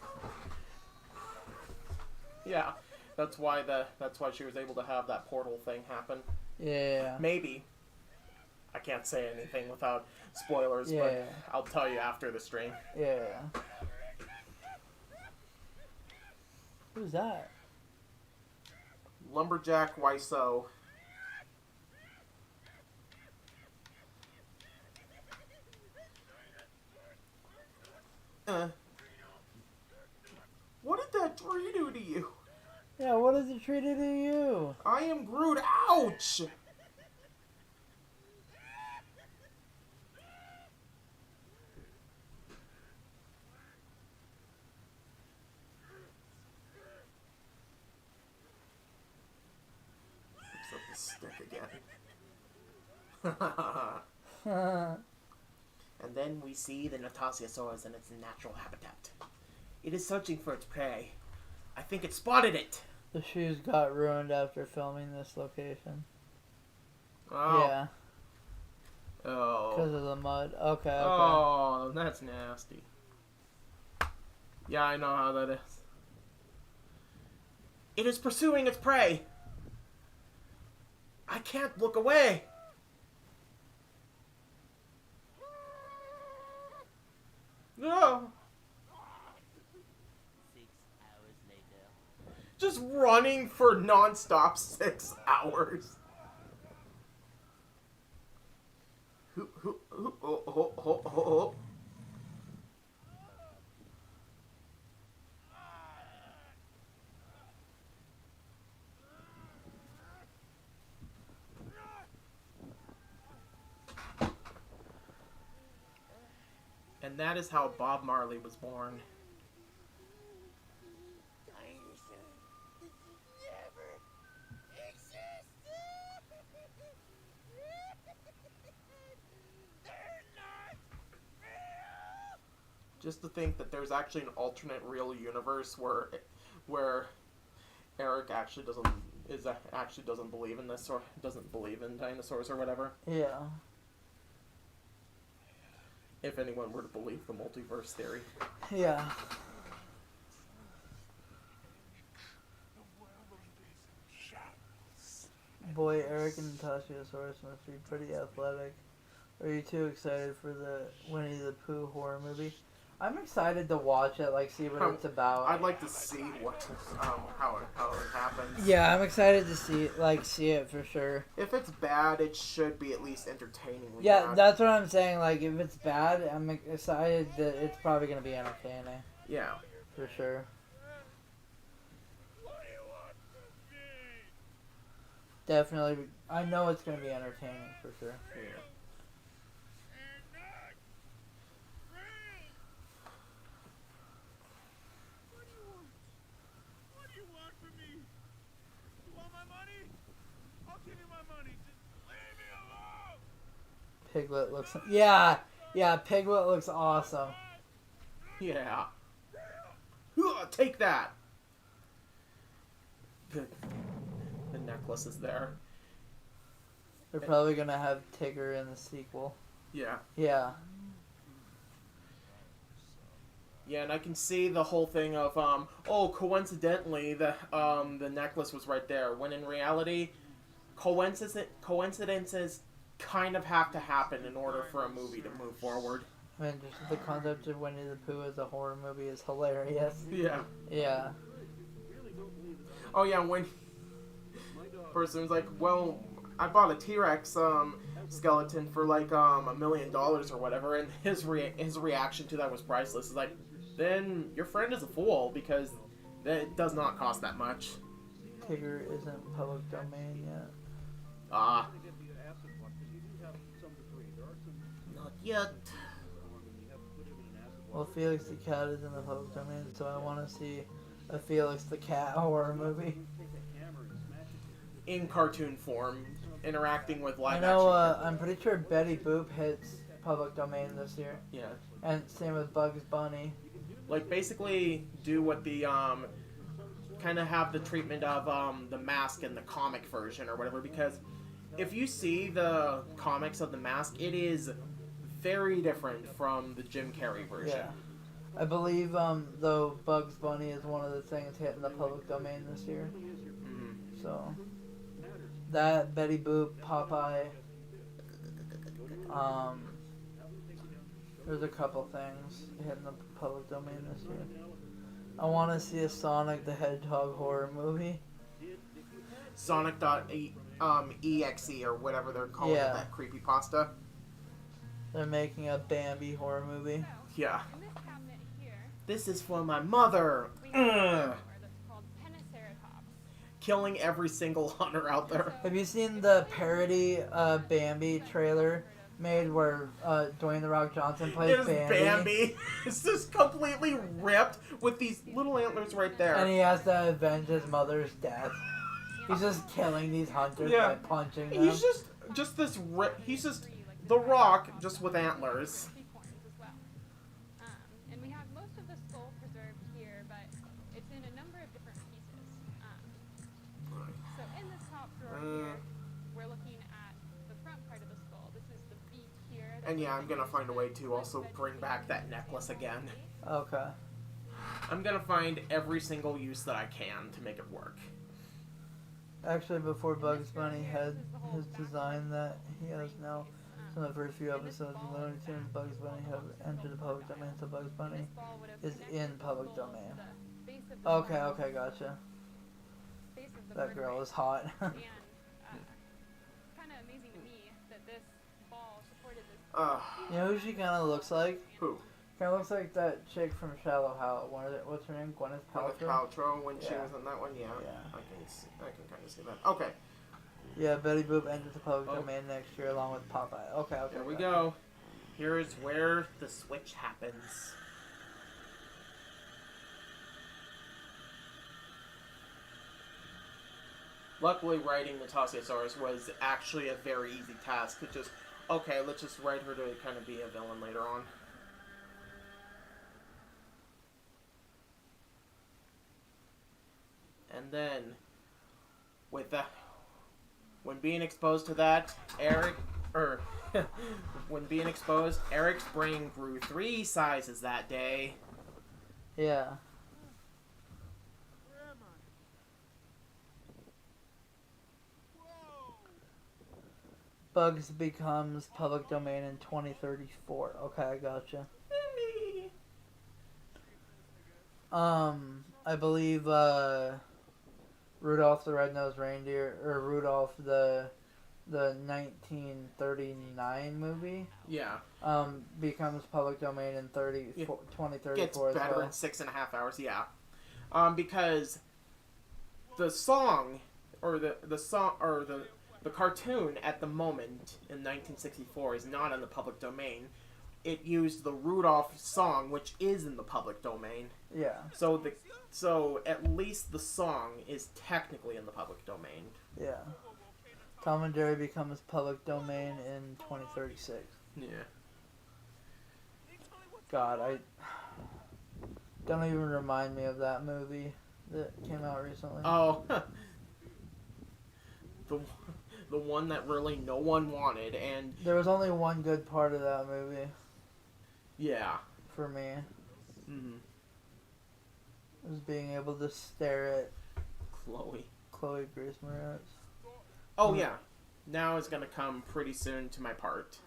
Yeah. That's why she was able to have that portal thing happen. Yeah. Maybe. I can't say anything without spoilers, Yeah. but I'll tell you after the stream. Yeah. Who's that? Lumberjack, why so? What did that tree do to you? Yeah, what does the tree do to you? I am Groot. Ouch! Picks up the stick again. And then we see the Notaciosaurus in its natural habitat. It is searching for its prey. I think it spotted it. The shoes got ruined after filming this location. Oh. Yeah, Oh. because of the mud. Okay. Oh, that's nasty. Yeah, I know how that is. It is pursuing its prey. I can't look away. No. 6 hours later. Just running for non-stop 6 hours. Oh. And that is how Bob Marley was born. Just to think that there's actually an alternate real universe where Eric actually doesn't believe in this or doesn't believe in dinosaurs or whatever. Yeah. If anyone were to believe the multiverse theory. Yeah. Boy, Eric and Notaciosaurus must be pretty athletic. Are you too excited for the Winnie the Pooh horror movie? I'm excited to watch it, like see what it's about. I'd like to see what how it happens. Yeah, I'm excited to see it for sure. If it's bad, it should be at least entertainingly Yeah, bad. that's what I'm saying. Like, if it's bad, I'm excited that it's probably gonna be entertaining Yeah. for sure. What do you want from me? Definitely, I know it's gonna be entertaining for sure. Yeah. And not real. What do you want? What do you want from me? You want my money? I'll give you my money. Just leave me alone. Piglet looks, yeah, Piglet looks awesome. Yeah. Take that. The necklace is there. They're probably gonna have Tigger in the sequel. Yeah. Yeah. Yeah, and I can see the whole thing of coincidentally the necklace was right there, when in reality coincidences kind of have to happen in order for a movie to move forward. I mean, just the concept of Winnie the Pooh as a horror movie is hilarious. Yeah. Yeah. Oh yeah, when person's like, well, I bought a T-Rex skeleton for like $1 million or whatever, and his reaction to that was priceless. It's like, then your friend is a fool, because it does not cost that much. Tigger isn't public domain yet. Ah. Not yet. Well, Felix the Cat is in the public domain, so I want to see a Felix the Cat horror movie. In cartoon form, interacting with live I know, action. I'm pretty sure Betty Boop hits public domain this year. Yeah. And same with Bugs Bunny. Like, basically do what the, kind of have the treatment of, the Mask in the comic version or whatever, because if you see the comics of the Mask, it is very different from the Jim Carrey version. Yeah. I believe, though, Bugs Bunny is one of the things hitting the public domain this year. Mm-hmm. So, that, Betty Boop, Popeye, there's a couple things hitting the public domain this year. I want to see a Sonic the Hedgehog horror movie. Sonic.exe or whatever they're calling it, that creepypasta. They're making a Bambi horror movie. Yeah. In this cabinet here, This is for my mother. we have a flower that's called Peniceratops. Killing every single hunter out there. Have you seen the parody Bambi trailer made where Dwayne The Rock Johnson plays It's Bambi? Bambi. It's just completely ripped with these little antlers right there. And he has to avenge his mother's death. He's just killing these hunters by punching them. He's just this he's just The Rock, just with antlers. Horns as well. And we have most of the skull preserved here, but it's in a number of different pieces. So in this top drawer here, we're looking at the front part of the skull. This is the beak here. And yeah, I'm gonna find a way to also bring back that necklace again. Okay. I'm gonna find every single use that I can to make it work. Actually, before Bugs Bunny had his design that he has now, so in the first few episodes of Looney Tunes, Bugs Bunny have entered the public domain, so Bugs Bunny is in public domain. Okay, gotcha. That girl is hot. And kind of amazing to me that this ball supported this. You know who she kind of looks like? Who? Kind of looks like that chick from Shallow Hal. What's her name? Gwyneth Gwyneth Paltrow? Paltrow when she was in that one, yeah. I can kind of see that. Okay. Yeah, Betty Boop enters the public domain next year along with Popeye. Okay. There we go. Here's where the switch happens. Luckily, writing the Natassiosaurus was actually a very easy task. To just, okay, let's just write her to kind of be a villain later on. And then, with that, when being exposed to that, when being exposed, Eric's brain grew 3 sizes that day. Yeah. Where am I? Whoa! Bugs becomes public domain in 2034. Okay, I gotcha. I believe Rudolph the Red-Nosed Reindeer, or Rudolph the 1939 movie, Yeah. becomes public domain in 2034 Gets as better well. in 6.5 hours, yeah. Because the song, or the song, or the cartoon at the moment in 1964 is not in the public domain. It used the Rudolph song, which is in the public domain. Yeah. So at least the song is technically in the public domain. Yeah. Tom and Jerry becomes public domain in 2036. Yeah. God, I don't even remind me of that movie that came out recently. Oh, the one that really no one wanted, and There was only one good part of that movie yeah. for me. Mm-hmm. It was being able to stare at Chloe Grace Moretz. Oh yeah, now it's gonna come pretty soon to my part.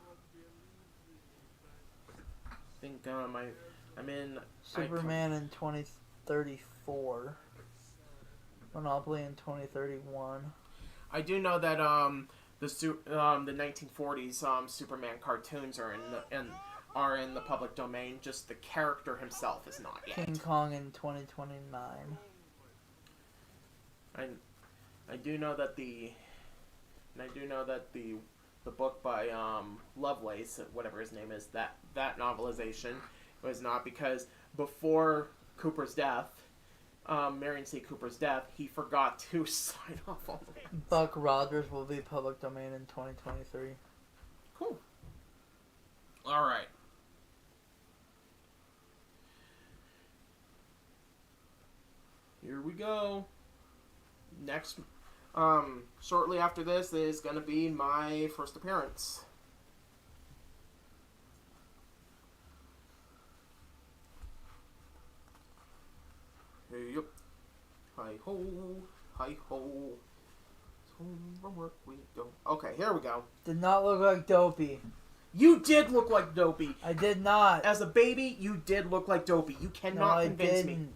I think I'm in Superman in 2034. Monopoly in 2031. I do know that the 1940s Superman cartoons are in the public domain. Just the character himself is not yet. King Kong in 2029. I do know that the book by Lovelace, whatever his name is, that novelization was not, because before Cooper's death, Marion C. Cooper's death, he forgot to sign off on it. Buck Rogers will be public domain in 2023. Cool. All right. Here we go. Next, shortly after this is going to be my first appearance. Hey, yep. Hi ho, hi ho. Home from work we go. Okay, here we go. Did not look like Dopey. You did look like Dopey. I did not. As a baby, you did look like Dopey. You cannot convince me.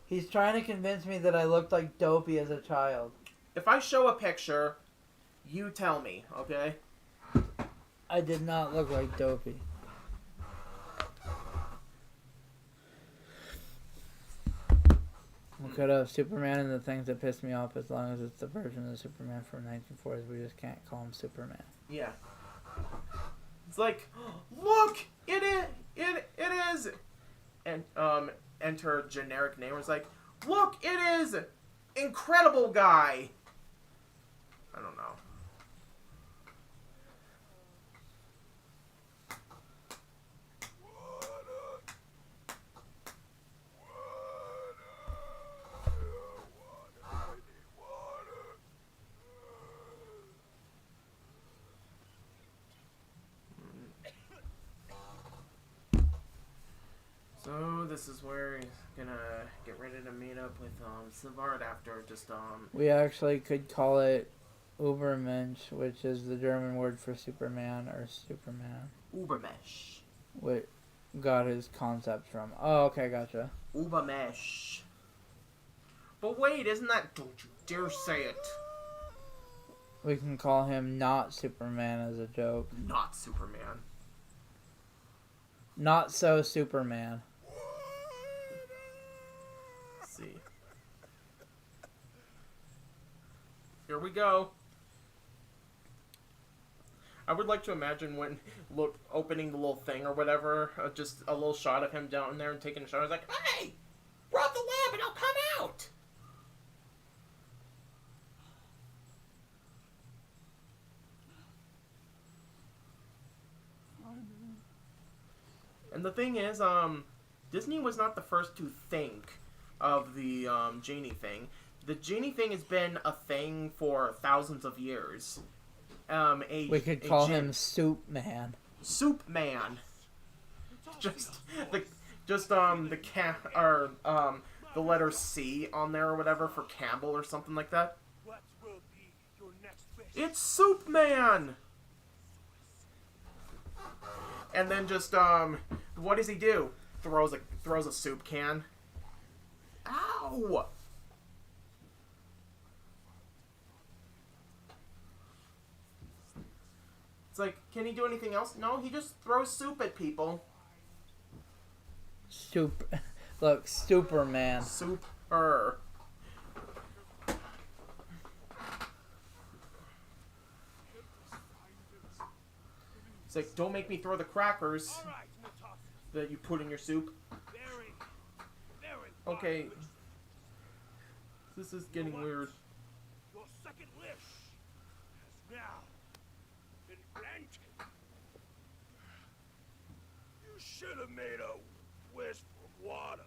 He's trying to convince me that I looked like Dopey as a child. If I show a picture, you tell me, okay? I did not look like Dopey. We could have Superman and the things that piss me off, as long as it's the version of the Superman from 1940s. We just can't call him Superman. Yeah. It's like, look, it is, and enter generic name. It's like, look, it is Incredible Guy. I don't know. So this is where he's gonna get ready to meet up with Savard after just We actually could call it Ubermensch, which is the German word for Superman or Superman. Ubermesh. What got his concept from. Oh, okay, gotcha. Ubermesh. But wait, isn't that? Don't you dare say it. We can call him not Superman as a joke. Not Superman. Not so Superman. Let's see. Here we go. I would like to imagine when opening the little thing or whatever, just a little shot of him down there and taking a shot. I was like, hey, rub the lamp and it'll come out. And the thing is, Disney was not the first to think of the genie thing. The genie thing has been a thing for thousands of years. We could call him Soup Man. Soup Man. The letter C on there or whatever for Campbell or something like that. What will be your next wish? It's Soup Man! And then just, what does he do? Throws a soup can. Ow! It's like, can he do anything else? No, he just throws soup at people. Look, Superman. Super. It's like, don't make me throw the crackers All right, Natasha. that you put in your soup. Very, very Okay. marvelous. This is getting weird. Your second wish has now been granted. You should have made a wish for water.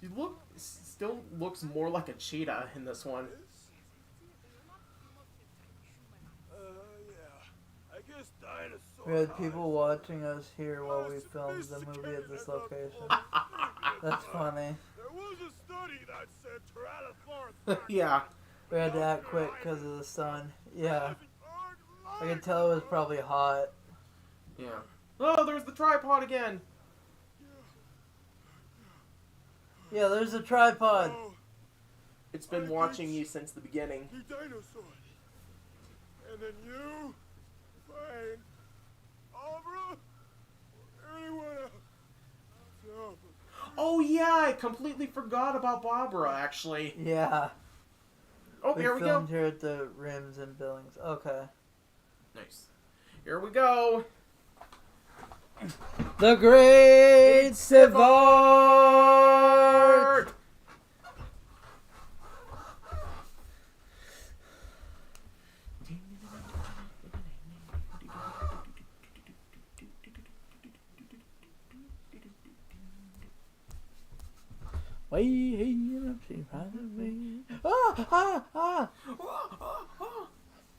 He still looks more like a cheetah in this one. Yeah. I guess Dinosaur. We had people watching us here while we filmed the movie at this location. That's funny. There was a study that said Tyrannosaurus Yeah. We had to act quick because of the sun. Yeah. I could tell it was probably hot. Yeah. Oh, there's the tripod again. Yeah, there's a tripod. Oh, It's been watching you since the beginning. the dinosaur. And then you find Abra or anyone else. No. Oh yeah, I completely forgot about Barbara, actually. Yeah. Oh, here we go. filmed here at the Rims and Billings. Okay. Nice. Here we go. The Great Sivart!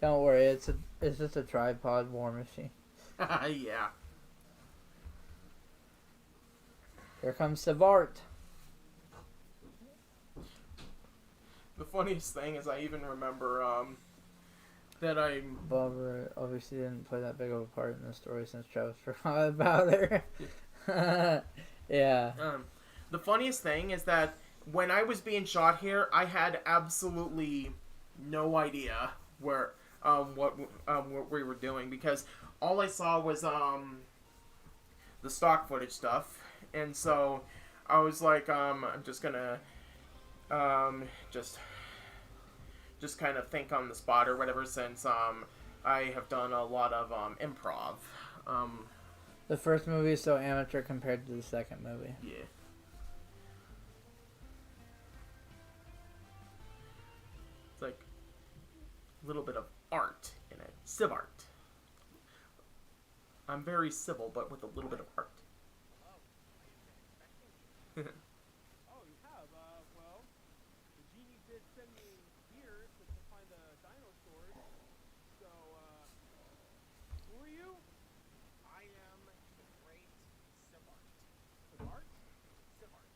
Don't worry, it's just a tripod war machine. Yeah. Here comes Savart. The funniest thing is I even remember that I'm Barbara obviously didn't play that big of a part in the story since Travis forgot about her. Yeah. the funniest thing is that when I was being shot here, I had absolutely no idea what we were doing, because all I saw was the stock footage stuff, and so I was like, I'm just gonna just kind of think on the spot or whatever, since I have done a lot of improv. The first movie is so amateur compared to the second movie. Yeah. It's like a little bit of art in it. Civ art. I'm very civil, but with a little bit of art. Oh, you have? Well, the genie did send me here to find the dinosaurs. So, who are you? I am the great Sivart. Sivart? Sivart.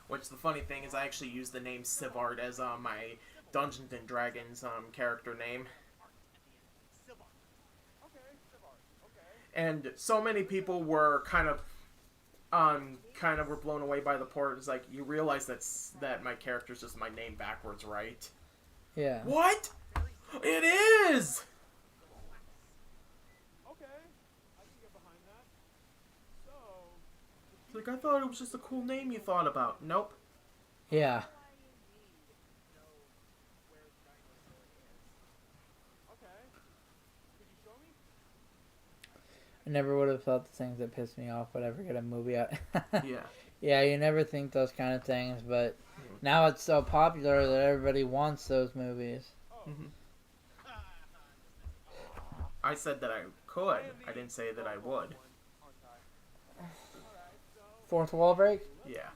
Which the funny thing is, I actually use the name Sivart as my Dungeons and Dragons character name. Sivart. Okay, Sivart. Okay. And so many people were kind of were blown away by the port. It's like, you realize that my character's just my name backwards, right? Yeah. What? It is! Okay, I can get behind that. So, It's like, I thought it was just a cool name you thought about. Nope. Yeah. okay. Could you show me? I never would have thought the things that pissed me off would ever get a movie out. Yeah. Yeah, you never think those kind of things, but now it's so popular that everybody wants those movies. Mm-hmm. I said that I could. I didn't say that I would. Fourth wall break? Yeah.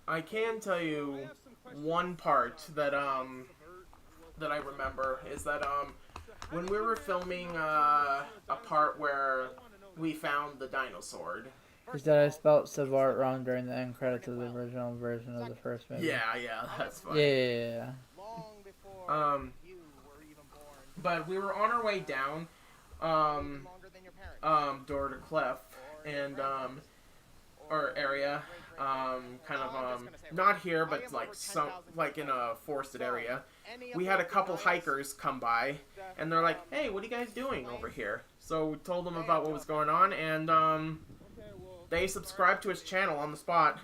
I can tell you one part that that I remember is that when we were filming a part where we found the dinosaur, He said I spelled Savart wrong during the end credits of the original version of the first movie. Yeah, that's Yeah, funny. yeah. Long before you were even born. But we were on our way down, Even longer than your parents. door to Cliff, and, or area, kind of, not here, but like like in a forested area. We had a couple hikers come by, and they're like, hey, what are you guys doing over here? So we told them about what was going on, and, they subscribed to his channel on the spot.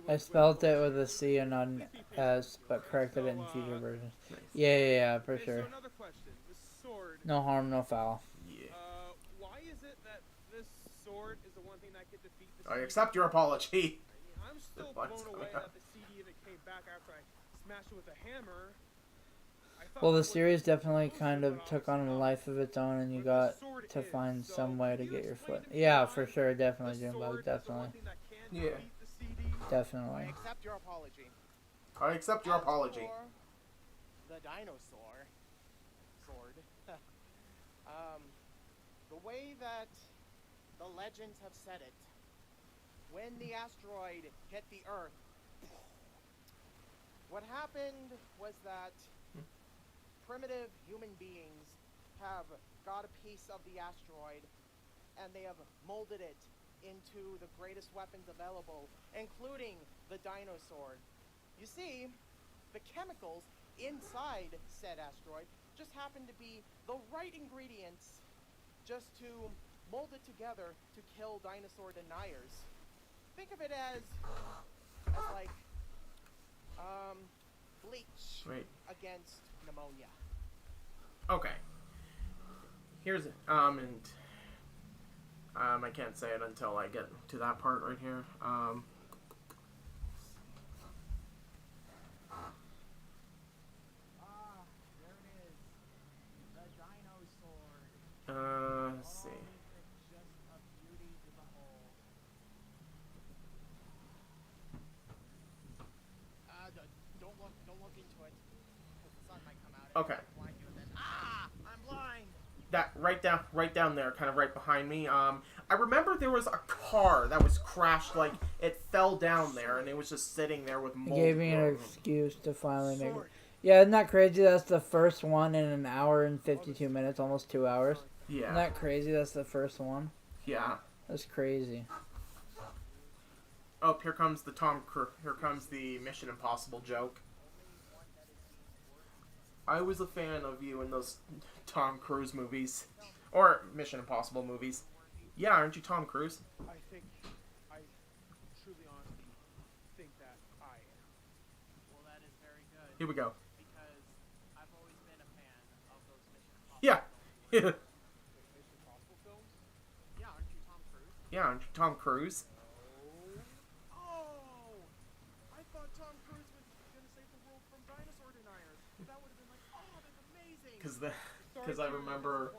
I spelled it with a C and not an S, but corrected it in future versions. Yeah, for sure. So another question. This sword. No harm, no foul. Yeah. Why is it that this sword is the one thing that could defeat the I CD? accept your apology. I mean, I'm still blown away that the CD even came back after I smashed it with a hammer. Well, the series definitely kind of took on a life of its own, and you got to find some way to get your foot. Yeah, for sure, definitely, Junebug, definitely. Yeah. Definitely. I accept your apology. I accept your apology. The Dinosaur sword. The way that the legends have said it, when the asteroid hit the Earth, what happened was that primitive human beings have got a piece of the asteroid and they have molded it into the greatest weapons available, including the Dinosaur. You see, the chemicals inside said asteroid just happen to be the right ingredients just to mold it together to kill dinosaur deniers. Think of it as like bleach against pneumonia. Okay. Here's and I can't say it until I get to that part right here. There it is. The Dinosaur. Let's see. It's just a beauty to behold. Don't look into it, because the sun might come out and Okay. blind you, and then I'm blind. That right down there, kind of right behind me. I remember there was a car that was crashed, like it fell down there, and it was just sitting there with It mold. gave me an excuse to finally make it. Yeah, isn't that crazy? That's the first one in an hour and 52 minutes, almost 2 hours. Yeah. Isn't that crazy? That's the first one. Yeah. That's crazy. Oh, here comes the Here comes the Mission Impossible joke. I was a fan of you in those Tom Cruise movies, or Mission Impossible movies. Yeah, aren't you Tom Cruise? I truly honestly think that I am. Well, that is very good. Here we go. Because I've always been a fan of those Mission Impossible Yeah. Mission Impossible films? Yeah, aren't you Tom Cruise? Yeah, aren't you Tom Cruise? Oh! I thought Tom Cruise was gonna save the world from dinosaur deniers. That would have been like, oh, that's amazing! Because I remember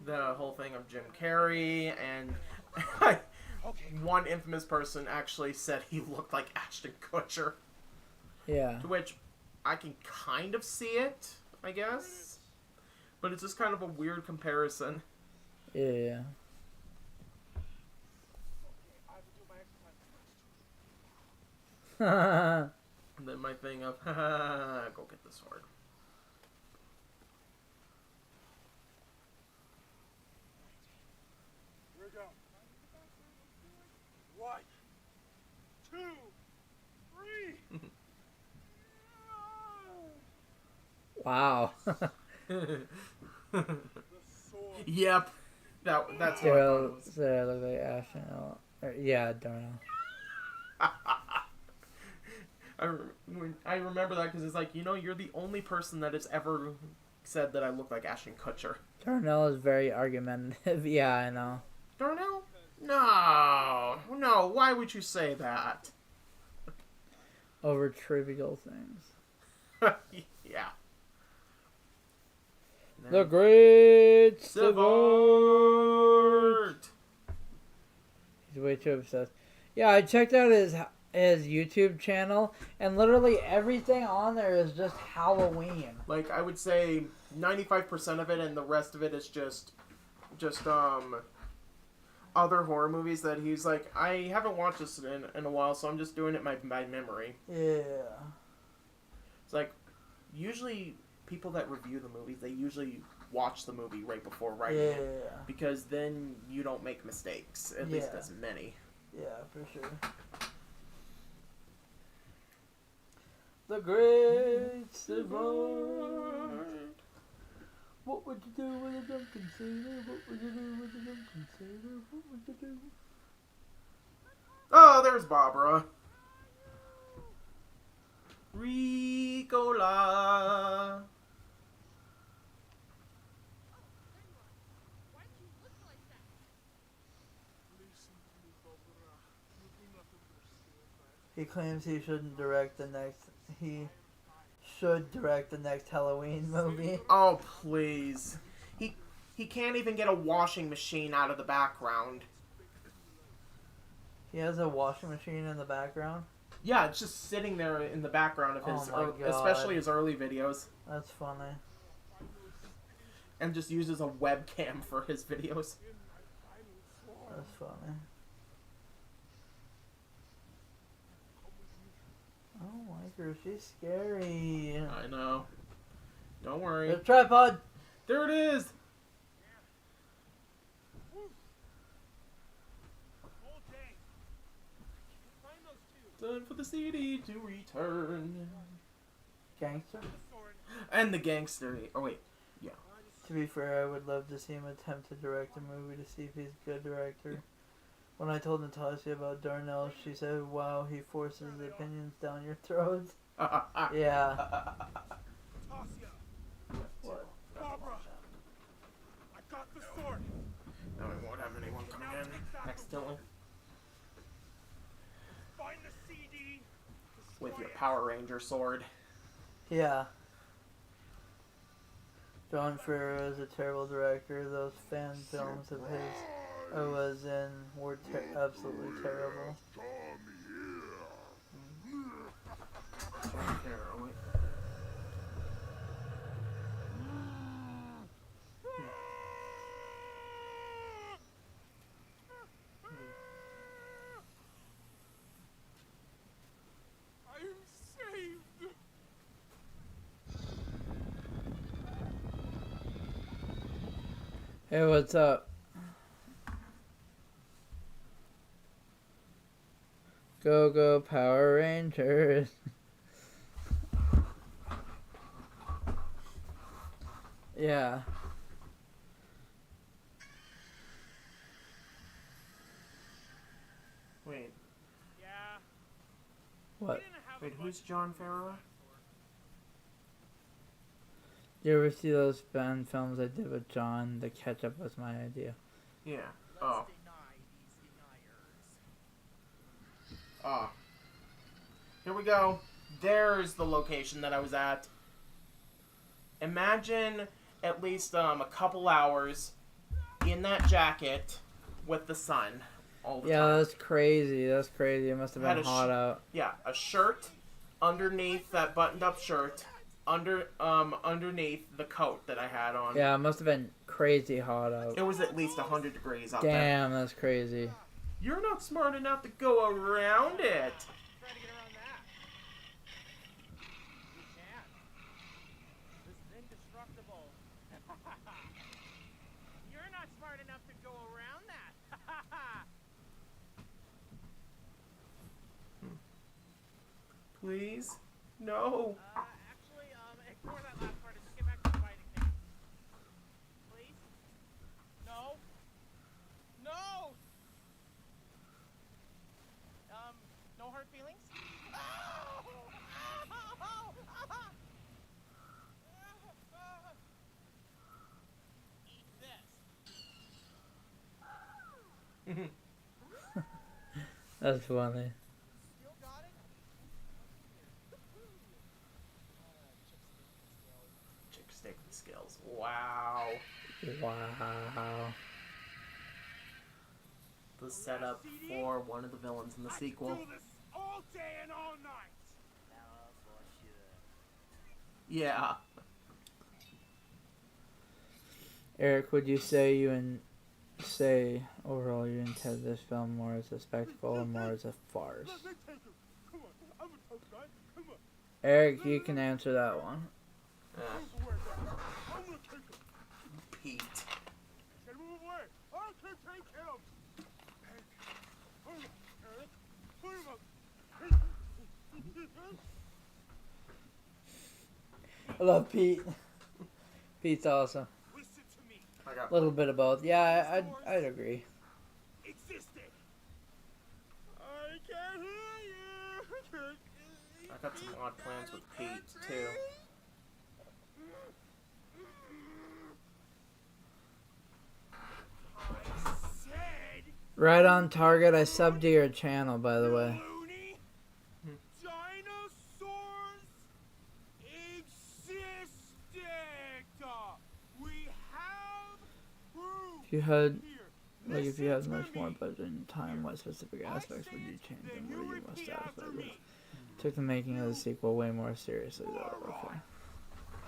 the whole thing of Jim Carrey, and one infamous person actually said he looked like Ashton Kutcher. Yeah. To which I can kind of see it, I guess. But it's just kind of a weird comparison. Yeah. And then my thing of, go get the sword. Here we go. 1, 2, 3. Wow. The sword. Yep. That's what I thought it was. So I look like Ashton. Yeah, Darnell. I remember that because it's like, you're the only person that has ever said that I look like Ashton Kutcher. Darnell is very argumentative. Yeah, I know. Darnell? No, why would you say that? Over trivial things. Yeah. The Great Savart! He's way too obsessed. Yeah, I checked out his YouTube channel, and literally everything on there is just Halloween. Like, I would say 95% of it, and the rest of it is just other horror movies that he's like, I haven't watched this in a while, so I'm just doing it by memory. Yeah. It's like, usually people that review the movies, they usually watch the movie right before writing it. Because then you don't make mistakes, at least as many. Yeah, for sure. The Great Divide. What would you do with a drunken sailor? What would you do with a drunken sailor? What would you do? Oh, there's Barbara. Ricola. He claims he shouldn't direct the next. He should direct the next Halloween movie. Oh, please. He can't even get a washing machine out of the background. He has a washing machine in the background? Yeah, it's just sitting there in the background of his, Oh my God. especially his early videos. That's funny. And just uses a webcam for his videos. That's funny. I don't like her. She's scary. I know. Don't worry. The tripod! There it is! Time for the CD to return. Gangster? And the gangster. Oh, wait. Yeah. To be fair, I would love to see him attempt to direct a movie to see if he's a good director. When I told Natasha about Darnell, she said, wow, he forces opinions down your throat. Yeah. What? Barbara, I got the sword. No, we won't have anyone coming in next to him. Find the CD. With your Power Ranger sword. Yeah. John Ferrer is a terrible director. Those fan films of his I was in were absolutely terrible. I'm saved. Hey, what's up? Go, go, Power Rangers. Yeah. Wait. Yeah. What? Wait, who's John Ferrer? Do you ever see those band films I did with John? The ketchup was my idea. Yeah. Oh. Ah. Here we go. There's the location that I was at. Imagine at least a couple hours in that jacket with the sun all the Yeah, time. that's crazy. That's crazy. It must have Had been a hot out. Yeah, a shirt underneath that buttoned-up shirt, underneath the coat that I had on. Yeah, it must have been crazy hot out. It was at least 100 degrees out there. Damn, that's crazy. You're not smart enough to go around it. Try to get around that. You can. This is indestructible. You're not smart enough to go around that. Please? No. Actually, ignore that last part and just get back to the fighting thing. Please? No? No! No hard feelings? Eat this. That's funny. Still got it? Chick stick skills. Wow. Wow. The setup for one of the villains in the sequel. Do this all day and all night. Yeah. Eric, would you say you say overall you intend this film more as a spectacle or more as a farce? Let me take him. Come on. I'm a tough guy. Come on. Eric, you can answer that one. Uh, Move away, guys. I'm gonna kick him. Pete. Say move away. I can take him. Hey, put him up, Eric. Put him up. I love Pete. Pete's awesome. Listen to me. I got A little bit of both. Yeah, I'd agree. Existed. I can't hear you. I got some odd plans with Pete too. I said. Right on target. I subbed to your channel, by the way. Looney. Dinosaurs existed. We have proof. If you had, Here. like, if you had Listen much to more me. budget and time, what specific I aspects say would you it, change then and you were you most repeat satisfied after with? me. Took the making of the sequel way more seriously, though. Okay.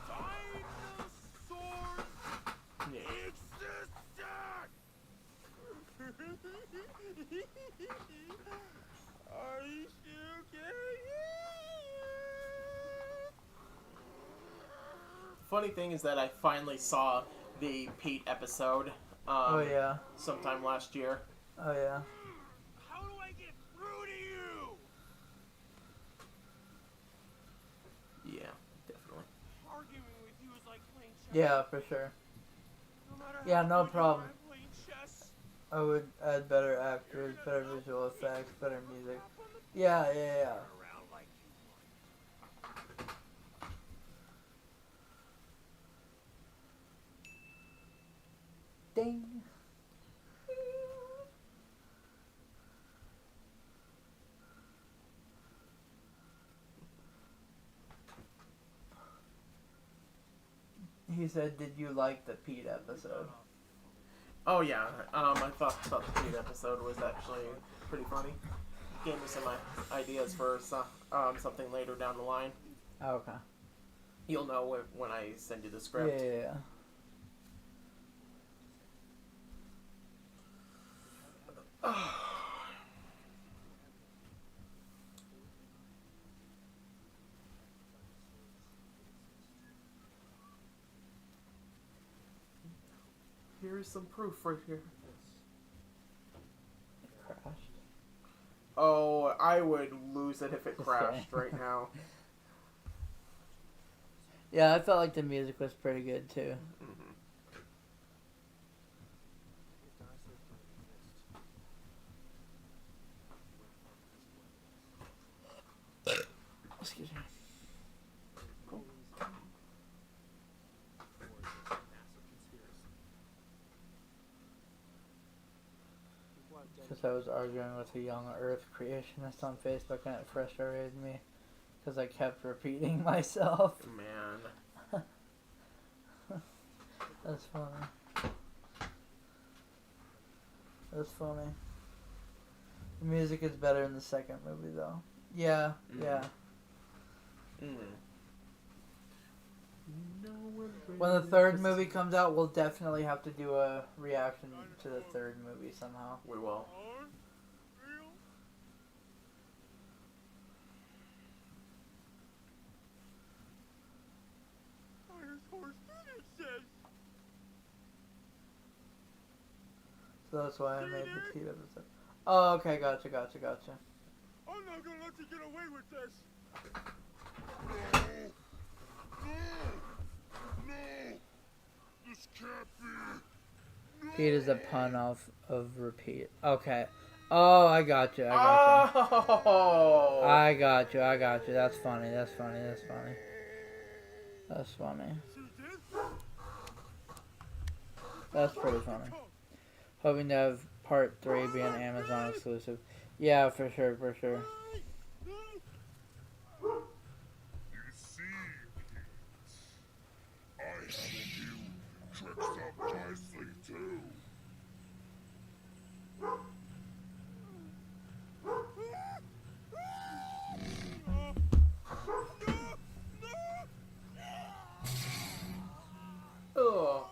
Dinosaurs Yeah. existed. I still can Funny thing is that I finally saw the Pete episode. Oh yeah. Sometime last year. Oh yeah. How do I get through to you? Yeah, definitely. Arguing with you is like playing chess. Yeah, for sure. No matter Yeah, how no good you problem. are at playing chess. I would add better actors, better visual effects, better music. Yeah. Around like you want. Ding. He said, "Did you like the Pete episode?" Oh yeah, I thought the Pete episode was actually pretty funny. Gave me some ideas for something later down the line. Oh, okay. You'll know when I send you the Yeah, script. yeah. Here's some proof right here. It crashed. Oh, I would lose it if it crashed right now. Yeah, I felt like the music was pretty good too. Mm-hmm. Excuse me. Because I was arguing with a young Earth creationist on Facebook and it frustrated me because I kept repeating myself. Man. That's funny. That's funny. The music is better in the second movie though. Yeah, yeah. Mm. When the third movie comes out, we'll definitely have to do a reaction to the third movie somehow. We will. Real? Dinosaurs did exist. So that's why I made the Pete episode. Oh, okay, gotcha. I'm not gonna let you get away with this. No! This can't be. Pete is a pun of repeat. Okay. Oh, I got you. Oh! I got you. That's funny. That's funny. That's pretty funny. Hoping to have part 3 be an Amazon exclusive. Yeah, for sure. You see, Pete, I have a few tricks up my sleeve too. Ugh.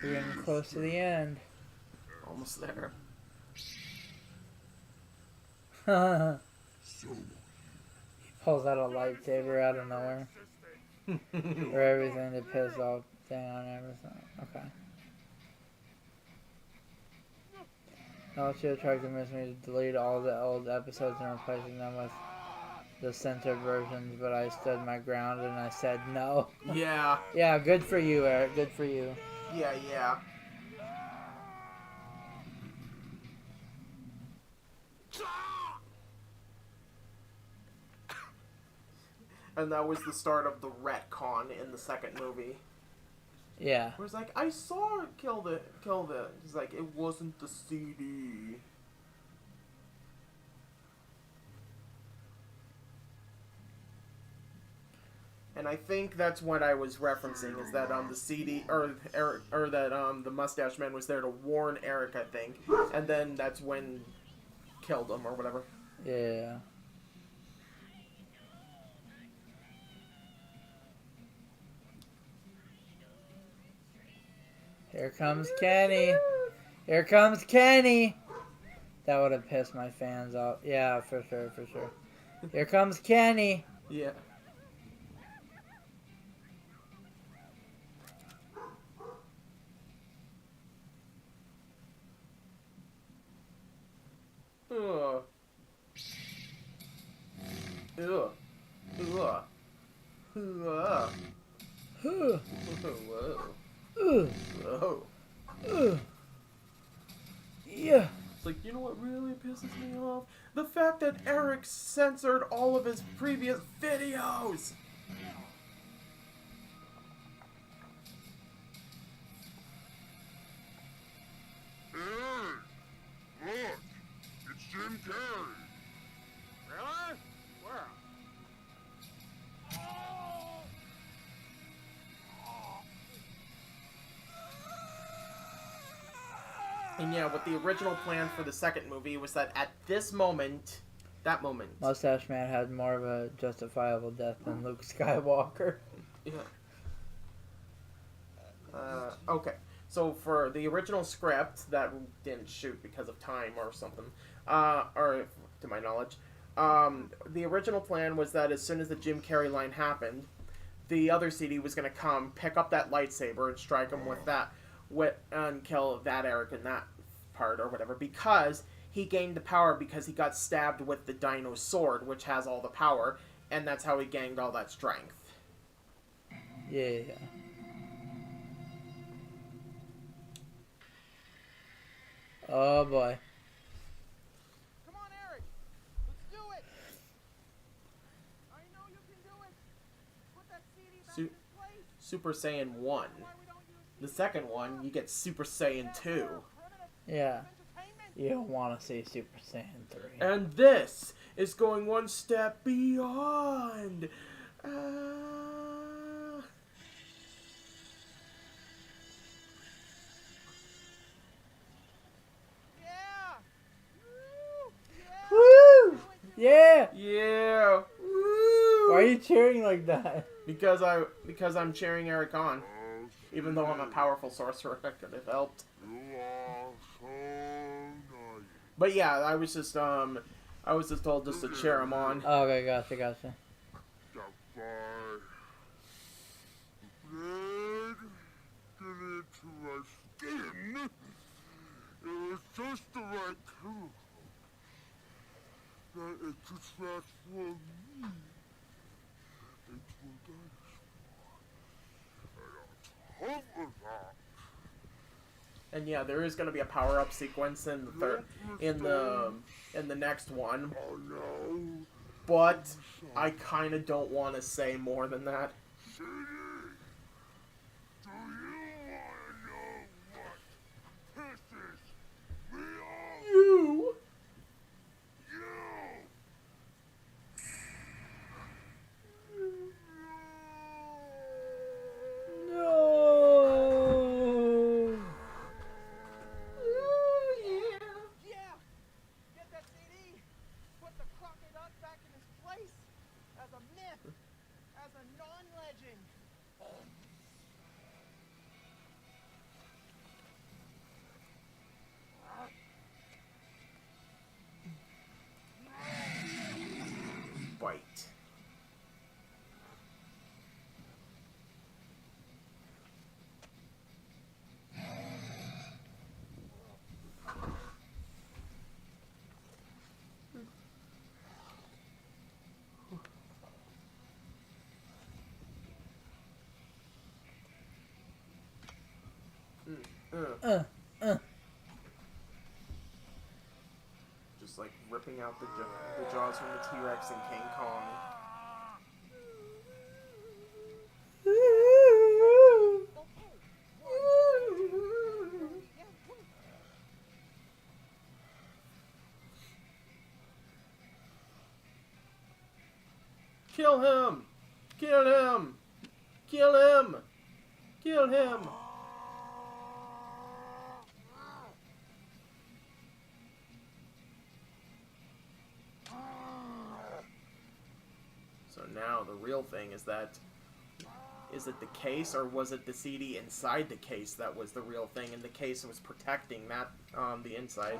We're getting close to the end. Almost there. He pulls out a lightsaber out of nowhere. For everything to piss off Dan and everything. Okay. Now she tried to convince me to delete all the old episodes and replacing them with the censored versions, but I stood my ground and I said no. Yeah. Yeah, good for you, Eric. Good for you. Yeah. And that was the start of the retcon in the second movie. Yeah. Where it's like, I saw it kill it. It's like, it wasn't the CD. And I think that's what I was referencing, is that the CD, or that the mustache man was there to warn Eric, I think. And then that's when killed him, or whatever. Yeah. Here comes Kenny. Here comes Kenny. That would have pissed my fans off. Yeah, for sure. Here comes Kenny. Yeah. Ugh. Ugh. Ugh. Ugh. Whew. Whoa. Ugh. Whoa. Yeah. It's like, you know what really pisses me off? The fact that Eric censored all of his previous videos! Hey, look, it's Jim Carrey. Really? Where? And yeah, what the original plan for the second movie was that at this moment, Mustache Man had more of a justifiable death than Luke Skywalker. Yeah. Okay. So for the original script that didn't shoot because of time or something, or to my knowledge, the original plan was that as soon as the Jim Carrey line happened, the other CD was going to come, pick up that lightsaber, and strike him with that, and kill that Eric in that part or whatever, because he gained the power because he got stabbed with the Dinosaur, which has all the power, and that's how he gained all that strength. Yeah. Oh boy. Come on, Eric. Let's do it. I know you can do it. Put that CD back in its place. Super Saiyan 1. Why we don't use The second one, you get Super Saiyan 2. Yeah. You don't want to see Super Saiyan 3. And this is going one step beyond. Yeah. Woo! Yeah! Yeah. Why are you cheering like that? Because I'm cheering Eric on. Even though I'm a powerful sorcerer, I could have helped. You are so nice. But yeah, I was just told just to cheer him on. Oh, okay, gotcha. Goodbye. Blood get into my skin. It was just the right chemical that it could transform me into a dinosaur. And on top of that, And yeah, there is gonna be a power up sequence in the in the next one. oh no, But I kind of don't want to say more than that. CD, do you want to know what pisses me off? You. No. Yeah. Get that CD. Put the crocodile back in his place as a myth, as a non-legend. Just like ripping out the jaws from the T-Rex and King Kong. Kill him! Kill him! Kill him! Kill him! So now the real thing is that, is it the case or was it the CD inside the case that was the real thing, and the case was protecting that the inside?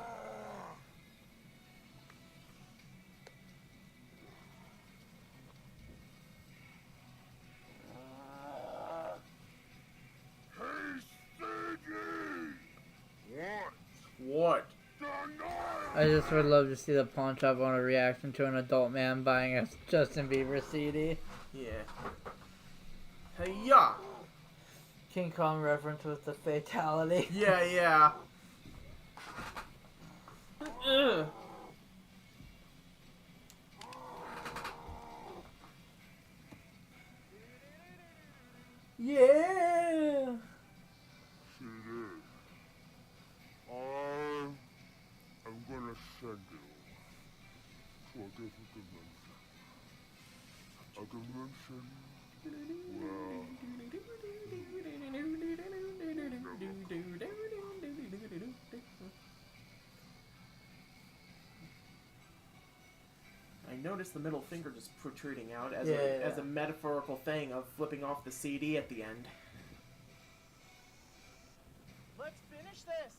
What? I just would love to see the pawn shop owner reaction to an adult man buying a Justin Bieber CD. Yeah. Hey-ya! King Kong reference with the fatality. Yeah, yeah. Yeah! I'm gonna send you to a different dimension. A dimension I noticed the middle finger just protruding out as, Yeah, as a metaphorical thing of flipping off the CD at the end. Let's finish this.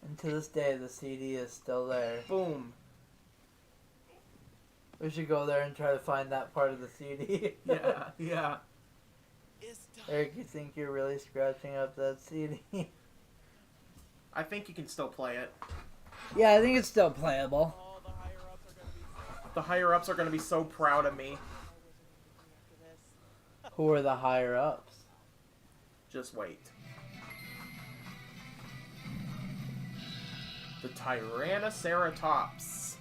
And to this day, the CD is still there. Boom. We should go there and try to find that part of the CD. Yeah, yeah. Eric, you think you're really scratching up that CD? I think you can still play it. Yeah, I think it's still playable. Oh, the higher-ups are gonna be so The higher-ups are going to be so proud of me. Who are the higher ups? Just wait. The Tyrannoceratops.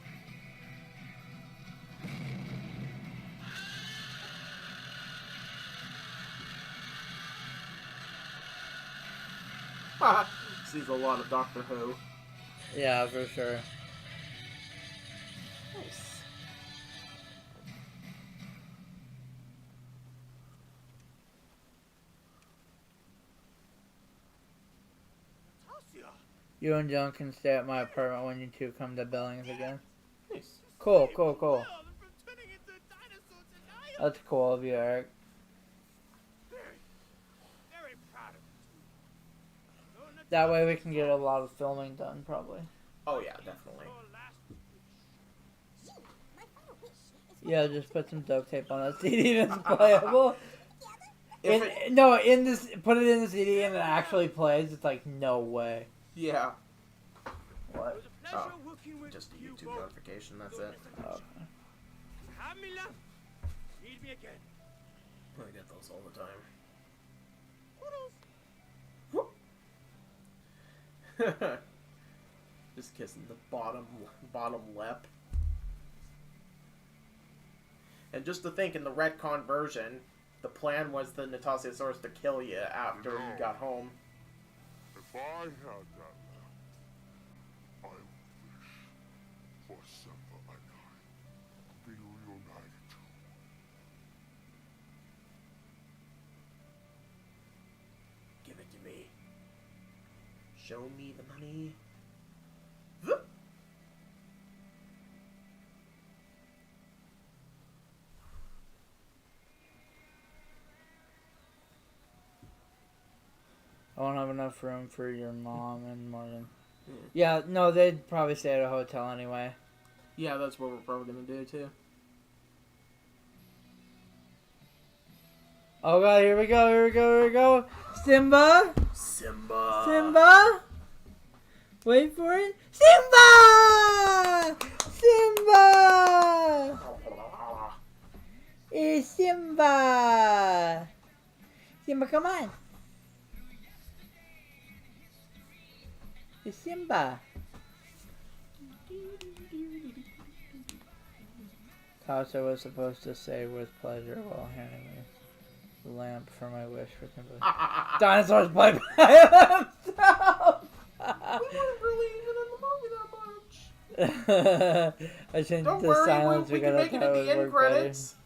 Sees a lot of Doctor Who. Yeah, for sure. Nice. Natasha! You and John can stay at my apartment when you two come to Billings again. Nice. Cool, cool, cool. From turning into dinosaurs and I am That's cool of you, Eric. very, very proud of you. So, That way we can get a lot of filming done, probably. Oh yeah, definitely. your last Yeah, just put some duct tape on that CD and it's playable. If In this, put it in the CD and it actually plays. It's like, no way. yeah. What? It was a pleasure Oh, working with just a you YouTube both. notification, that's it. Okay. Have me love. Need me again. I get those all the time. Just kissing the bottom lip. And just to think, in the retcon version, the plan was the Natasiosaurus to kill you after you got home. If I had that left, I wish for Simba and I to be reunited too. Give it to me. Show me the money. I won't have enough room for your mom and Morgan. Yeah, no, they'd probably stay at a hotel anyway. Yeah, that's what we're probably gonna do too. Oh god, here we go, here we go, here we go. Simba! Simba! Simba! Wait for it. Simba! Simba! It's Simba! Simba, come on. It's Simba. Tasha was supposed to say with pleasure while handing me the lamp for my wish for Simba. Dinosaurs play by themselves! We weren't really even in the movie that much. I changed Don't the worry, silence we can because I make it thought at it the would end work credits. better.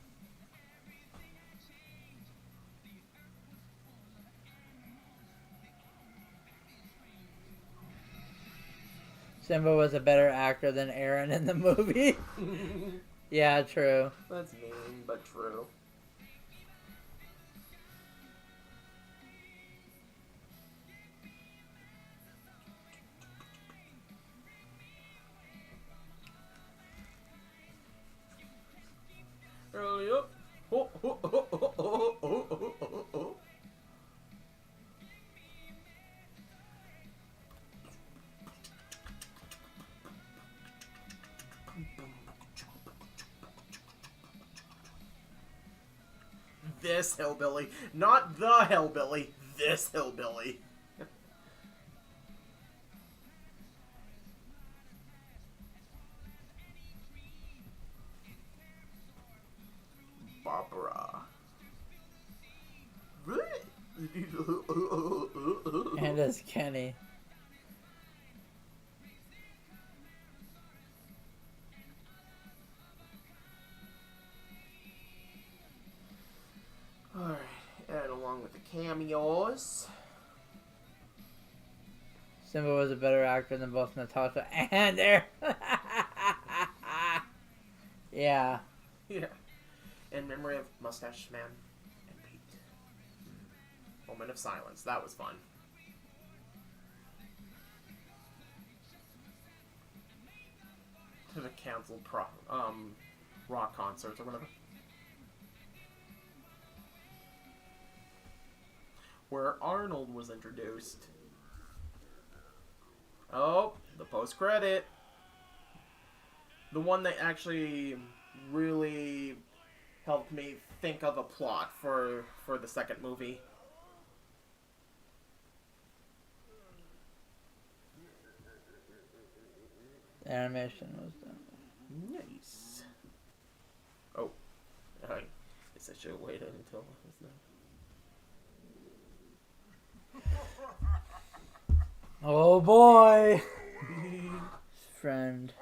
Simba was a better actor than Aaron in the movie. Yeah, true. That's mean, but true. Early up. Oh, oh, oh, oh, oh, oh, oh, oh, oh. This hillbilly. Not the hillbilly. This hillbilly. Barbara. And as Kenny. Alright, and along with the cameos. Simba was a better actor than both Natasha and Aaron. Yeah. Yeah. In memory of Mustache Man and Pete. Moment of silence. That was fun. To the canceled rock concerts or whatever. Where Arnold was introduced. Oh, the post-credit. The one that actually really helped me think of a plot for the second movie. The animation was done. Nice. Oh, I guess I should have waited until it was done. Oh boy! Friend.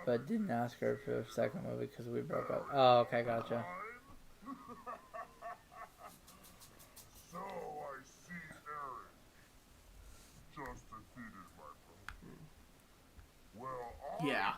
But didn't ask her for the second movie because we broke up. Oh, okay, gotcha. So I see Eric just defeated my brother. Well, I Yeah.